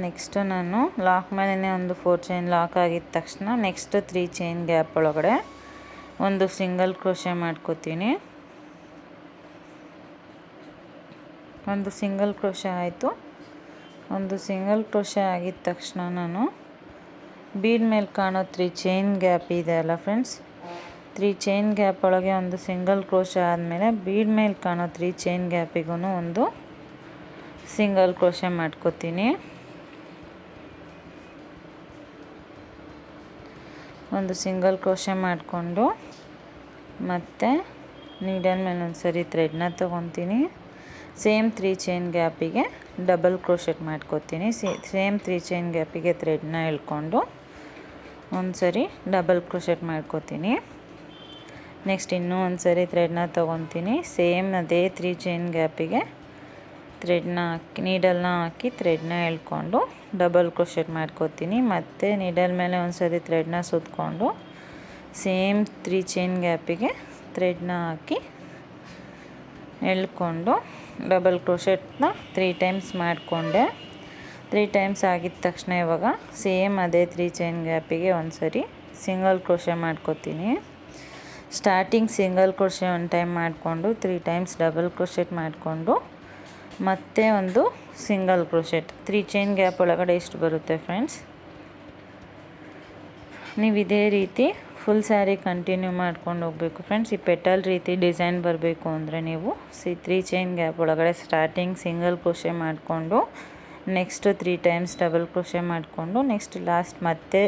ನೆಕ್ಸ್ಟು ನಾನು ಲಾಕ್ ಮೇಲೇ ಒಂದು 4 ಚೈನ್ ಲಾಕ್ ಆಗಿದ ತಕ್ಷಣ ನೆಕ್ಸ್ಟ್ 3 ಚೈನ್ ಗ್ಯಾಪ್ ಒಳಗಡೆ ಒಂದು ಸಿಂಗಲ್ ಕ್ರೋಶೆ ಮಾಡ್ಕೋತೀನಿ. ಒಂದು ಸಿಂಗಲ್ ಕ್ರೋಶೆ ಆಯಿತು. ಒಂದು ಸಿಂಗಲ್ ಕ್ರೋಶೆ ಆಗಿದ ತಕ್ಷಣ ನಾನು ಬೀಡ್ ಮೇಲೆ ಕಾಣೋ 3 ಚೈನ್ ಗ್ಯಾಪ್ ಇದೆ ಅಲ್ಲ ಫ್ರೆಂಡ್ಸ್, 3 ಚೈನ್ ಗ್ಯಾಪ್ ಒಳಗೆ ಒಂದು ಸಿಂಗಲ್ ಕ್ರೋಶೆ ಆದಮೇಲೆ ಬೀಡ್ ಮೇಲೆ ಕಾಣೋ 3 ಚೈನ್ ಗ್ಯಾಪಿಗೂ ಒಂದು ಸಿಂಗಲ್ ಕ್ರೋಶೆ ಮಾಡ್ಕೋತೀನಿ. ಒಂದು ಸಿಂಗಲ್ ಕ್ರೋಶೆ ಮಾಡಿಕೊಂಡು ಮತ್ತು ನೀಡಲ್ ಮೇಲೆ ಒಂದು ಸರಿ ಥ್ರೆಡ್ನ ತೊಗೊತೀನಿ. ಸೇಮ್ 3 ಚೈನ್ ಗ್ಯಾಪಿಗೆ ಡಬಲ್ ಕ್ರೋಶೆಟ್ ಮಾಡ್ಕೋತೀನಿ. ಸೇಮ್ 3 ಚೈನ್ ಗ್ಯಾಪಿಗೆ ಥ್ರೆಡ್ನ ಎಳ್ಕೊಂಡು ಒಂದು ಸರಿ ಡಬಲ್ ಕ್ರೋಶೆಟ್ ಮಾಡ್ಕೋತೀನಿ. ನೆಕ್ಸ್ಟ್ ಇನ್ನೂ ಒಂದು ಸರಿ ಥ್ರೆಡ್ನ ತೊಗೊತೀನಿ. ಸೇಮ್ ಅದೇ 3 ಚೈನ್ ಗ್ಯಾಪಿಗೆ ಥ್ರೆಡ್ನ ಹಾಕಿ ನೀಡಲ್ನ ಹಾಕಿ ಥ್ರೆಡ್ನ ಎಳ್ಕೊಂಡು ಡಬಲ್ ಕ್ರೋಶೆಟ್ ಮಾಡ್ಕೋತೀನಿ. ಮತ್ತು ನೀಡಲ್ ಮೇಲೆ ಒಂದು ಸರಿ ಥ್ರೆಡ್ನ ಸುತ್ತಕೊಂಡು ಸೇಮ್ 3 ಚೈನ್ ಗ್ಯಾಪಿಗೆ ಥ್ರೆಡ್ನ ಹಾಕಿ ಎಳ್ಕೊಂಡು ಡಬಲ್ ಕ್ರೋಶೆಟ್ನ 3 ಟೈಮ್ಸ್ ಮಾಡಿಕೊಂಡೆ. 3 ಟೈಮ್ಸ್ ಆಗಿದ ತಕ್ಷಣ ಇವಾಗ ಸೇಮ್ ಅದೇ 3 ಚೈನ್ ಗ್ಯಾಪಿಗೆ ಒಂದು ಸರಿ ಸಿಂಗಲ್ ಕ್ರೋಶೆ ಮಾಡ್ಕೋತೀನಿ. ಸ್ಟಾರ್ಟಿಂಗ್ ಸಿಂಗಲ್ ಕ್ರೋಶೆ 1 ಟೈಮ್ ಮಾಡಿಕೊಂಡು 3 ಟೈಮ್ಸ್ ಡಬಲ್ ಕ್ರೋಶೆಟ್ ಮಾಡಿಕೊಂಡು ಮತ್ತೆ ಒಂದು ಸಿಂಗಲ್ ಕ್ರೋಶೆಟ್ 3 ಚೈನ್ ಗ್ಯಾಪ್ ಒಳಗಡೆ ಎಷ್ಟು ಬರುತ್ತೆ ಫ್ರೆಂಡ್ಸ್. ನೀವು ಇದೇ ರೀತಿ ಫುಲ್ ಸ್ಯಾರಿ ಕಂಟಿನ್ಯೂ ಮಾಡ್ಕೊಂಡು ಹೋಗಬೇಕು ಫ್ರೆಂಡ್ಸ್. ಈ ಪೆಟಲ್ ರೀತಿ ಡಿಸೈನ್ ಬರಬೇಕು ಅಂದರೆ ನೀವು 3 ಚೈನ್ ಗ್ಯಾಪ್ ಒಳಗಡೆ ಸ್ಟಾರ್ಟಿಂಗ್ ಸಿಂಗಲ್ ಕ್ರೋಶೆ ಮಾಡಿಕೊಂಡು ನೆಕ್ಸ್ಟ್ 3 ಟೈಮ್ಸ್ ಡಬಲ್ ಕ್ರೋಶೆ ಮಾಡಿಕೊಂಡು ನೆಕ್ಸ್ಟ್ ಲಾಸ್ಟ್ ಮತ್ತೆ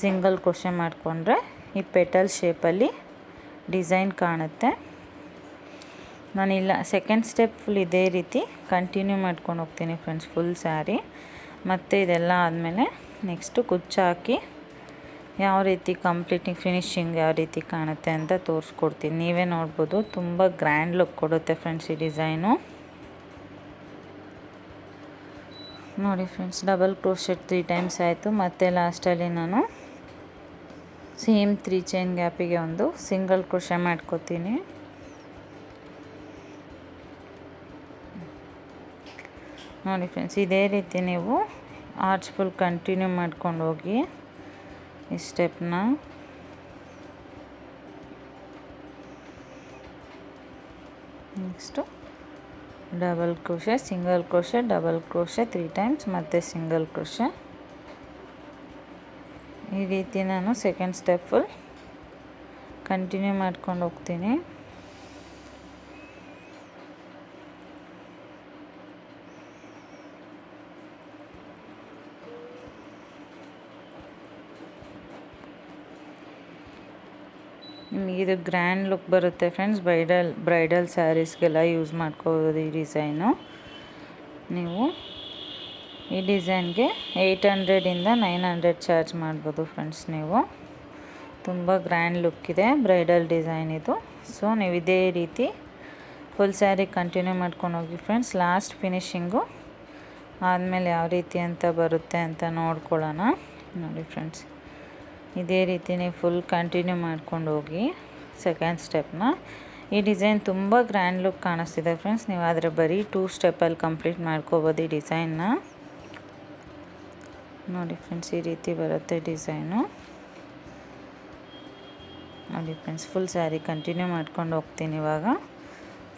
ಸಿಂಗಲ್ ಕ್ರೋಶೆ ಮಾಡಿಕೊಂಡ್ರೆ ಈ ಪೆಟಲ್ ಶೇಪಲ್ಲಿ ಡಿಸೈನ್ ಕಾಣುತ್ತೆ. ನಾನಿಲ್ಲ ಸೆಕೆಂಡ್ ಸ್ಟೆಪ್ ಫುಲ್ ಇದೇ ರೀತಿ ಕಂಟಿನ್ಯೂ ಮಾಡ್ಕೊಂಡು ಹೋಗ್ತೀನಿ ಫ್ರೆಂಡ್ಸ್ ಫುಲ್ ಸ್ಯಾರಿ. ಮತ್ತು ಇದೆಲ್ಲ ಆದಮೇಲೆ ನೆಕ್ಸ್ಟು ಕುಚ್ಚು ಹಾಕಿ ಯಾವ ರೀತಿ ಕಂಪ್ಲೀಟಿಂಗ್ ಫಿನಿಶಿಂಗ್ ಯಾವ ರೀತಿ ಕಾಣುತ್ತೆ ಅಂತ ತೋರಿಸ್ಕೊಡ್ತೀನಿ. ನೀವೇ ನೋಡ್ಬೋದು, ತುಂಬ ಗ್ರ್ಯಾಂಡ್ ಲುಕ್ ಕೊಡುತ್ತೆ ಫ್ರೆಂಡ್ಸ್ ಈ ಡಿಸೈನು. ನೋಡಿ ಫ್ರೆಂಡ್ಸ್, ಡಬಲ್ ಕ್ರೋಶೆಟ್ 3 ಟೈಮ್ಸ್ ಆಯಿತು. ಮತ್ತು ಲಾಸ್ಟಲ್ಲಿ ನಾನು ಸೇಮ್ 3 ಚೈನ್ ಗ್ಯಾಪಿಗೆ ಒಂದು ಸಿಂಗಲ್ ಕ್ರೋಶೆ ಮಾಡ್ಕೋತೀನಿ. ನೋಡಿ ಫ್ರೆಂಡ್ಸ್, ಇದೇ ರೀತಿ ನೀವು ಆರ್ಚ್ ಫುಲ್ ಕಂಟಿನ್ಯೂ ಮಾಡ್ಕೊಂಡು ಹೋಗಿ ಈ ಸ್ಟೆಪ್ನ. Next double crochet, single crochet, double crochet 3 times ಮತ್ತು ಸಿಂಗಲ್ ಕ್ರೋಶೆ. ಈ ರೀತಿ ನಾನು ಸೆಕೆಂಡ್ ಸ್ಟೆಪ್ ಫುಲ್ ಕಂಟಿನ್ಯೂ ಮಾಡ್ಕೊಂಡು ಹೋಗ್ತೀನಿ. ಇದು ಗ್ರ್ಯಾಂಡ್ ಲುಕ್ ಬರುತ್ತೆ ಫ್ರೆಂಡ್ಸ್. ಬ್ರೈಡಲ್ ಸ್ಯಾರೀಸ್ಗೆಲ್ಲ ಯೂಸ್ ಮಾಡ್ಕೋಬೋದು ಈ ಡಿಸೈನು. ನೀವು ಈ ಡಿಸೈನ್ಗೆ 800ಇಂದ 900 ಚಾರ್ಜ್ ಮಾಡ್ಬೋದು ಫ್ರೆಂಡ್ಸ್. ನೀವು ತುಂಬ ಗ್ರ್ಯಾಂಡ್ ಲುಕ್ ಇದೆ ಬ್ರೈಡಲ್ ಡಿಸೈನ್ ಇದು. ಸೊ ನೀವು ಇದೇ ರೀತಿ ಫುಲ್ ಸ್ಯಾರಿ ಕಂಟಿನ್ಯೂ ಮಾಡ್ಕೊಂಡು ಹೋಗಿ ಫ್ರೆಂಡ್ಸ್. ಲಾಸ್ಟ್ ಫಿನಿಶಿಂಗು ಆದಮೇಲೆ ಯಾವ ರೀತಿ ಅಂತ ಬರುತ್ತೆ ಅಂತ ನೋಡ್ಕೊಳ್ಳೋಣ. ನೋಡಿ ಫ್ರೆಂಡ್ಸ್, ಇದೇ ರೀತಿ ನೀವು ಫುಲ್ ಕಂಟಿನ್ಯೂ ಮಾಡ್ಕೊಂಡು ಹೋಗಿ ಸೆಕೆಂಡ್ ಸ್ಟೆಪ್ನ. ಈ ಡಿಸೈನ್ ತುಂಬ ಗ್ರ್ಯಾಂಡ್ ಲುಕ್ ಕಾಣಿಸ್ತಿದೆ ಫ್ರೆಂಡ್ಸ್. ನೀವು ಆದರೆ ಬರೀ 2 ಸ್ಟೆಪ್ಪಲ್ಲಿ ಕಂಪ್ಲೀಟ್ ಮಾಡ್ಕೋಬೋದು ಈ ಡಿಸೈನ್ನ. ನೋಡಿ ಫ್ರೆಂಡ್ಸ್, ಈ ರೀತಿ ಬರುತ್ತೆ ಡಿಸೈನು. ನೋಡಿ ಫ್ರೆಂಡ್ಸ್, ಫುಲ್ ಸ್ಯಾರಿ ಕಂಟಿನ್ಯೂ ಮಾಡ್ಕೊಂಡು ಹೋಗ್ತೀನಿ. ಇವಾಗ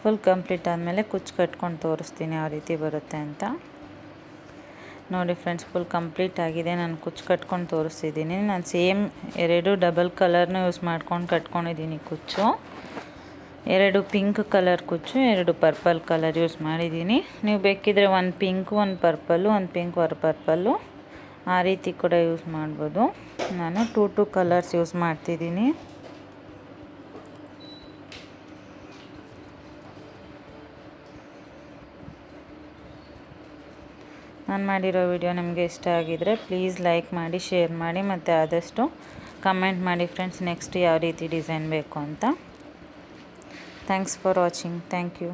ಫುಲ್ ಕಂಪ್ಲೀಟ್ ಆದಮೇಲೆ ಕುಚ್ಚು ಕಟ್ಕೊಂಡು ತೋರಿಸ್ತೀನಿ ಯಾವ ರೀತಿ ಬರುತ್ತೆ ಅಂತ. ನೋಡಿ ಫ್ರೆಂಡ್ಸ್, ಫುಲ್ ಕಂಪ್ಲೀಟ್ ಆಗಿದೆ. ನಾನು ಕುಚ್ಚು ಕಟ್ಕೊಂಡು ತೋರಿಸ್ತಿದ್ದೀನಿ. ನಾನು ಸೇಮ್ 2 ಡಬಲ್ ಕಲರ್ನ ಯೂಸ್ ಮಾಡ್ಕೊಂಡು ಕಟ್ಕೊಂಡಿದ್ದೀನಿ ಕುಚ್ಚು. 2 ಪಿಂಕ್ ಕಲರ್ ಕುಚ್ಚು, 2 ಪರ್ಪಲ್ ಕಲರ್ ಯೂಸ್ ಮಾಡಿದ್ದೀನಿ. ನೀವು ಬೇಕಿದ್ರೆ 1 ಪಿಂಕು 1 ಪರ್ಪಲ್ಲು, 1 ಪಿಂಕ್ 1 ಪರ್ಪಲ್ಲು ಆ ರೀತಿ ಕೂಡ ಯೂಸ್ ಮಾಡ್ಬೋದು. ನಾನು 2 ಕಲರ್ಸ್ ಯೂಸ್ ಮಾಡ್ತಿದ್ದೀನಿ. ನಾನು ಮಾಡಿರೋ ವಿಡಿಯೋ ನಿಮಗೆ ಇಷ್ಟ ಆಗಿದರೆ ಪ್ಲೀಸ್ ಲೈಕ್ ಮಾಡಿ, ಶೇರ್ ಮಾಡಿ ಮತ್ತು ಆದಷ್ಟು ಕಮೆಂಟ್ ಮಾಡಿ ಫ್ರೆಂಡ್ಸ್ ನೆಕ್ಸ್ಟ್ ಯಾವ ರೀತಿ ಡಿಸೈನ್ ಬೇಕು ಅಂತ. Thanks for watching. Thank you.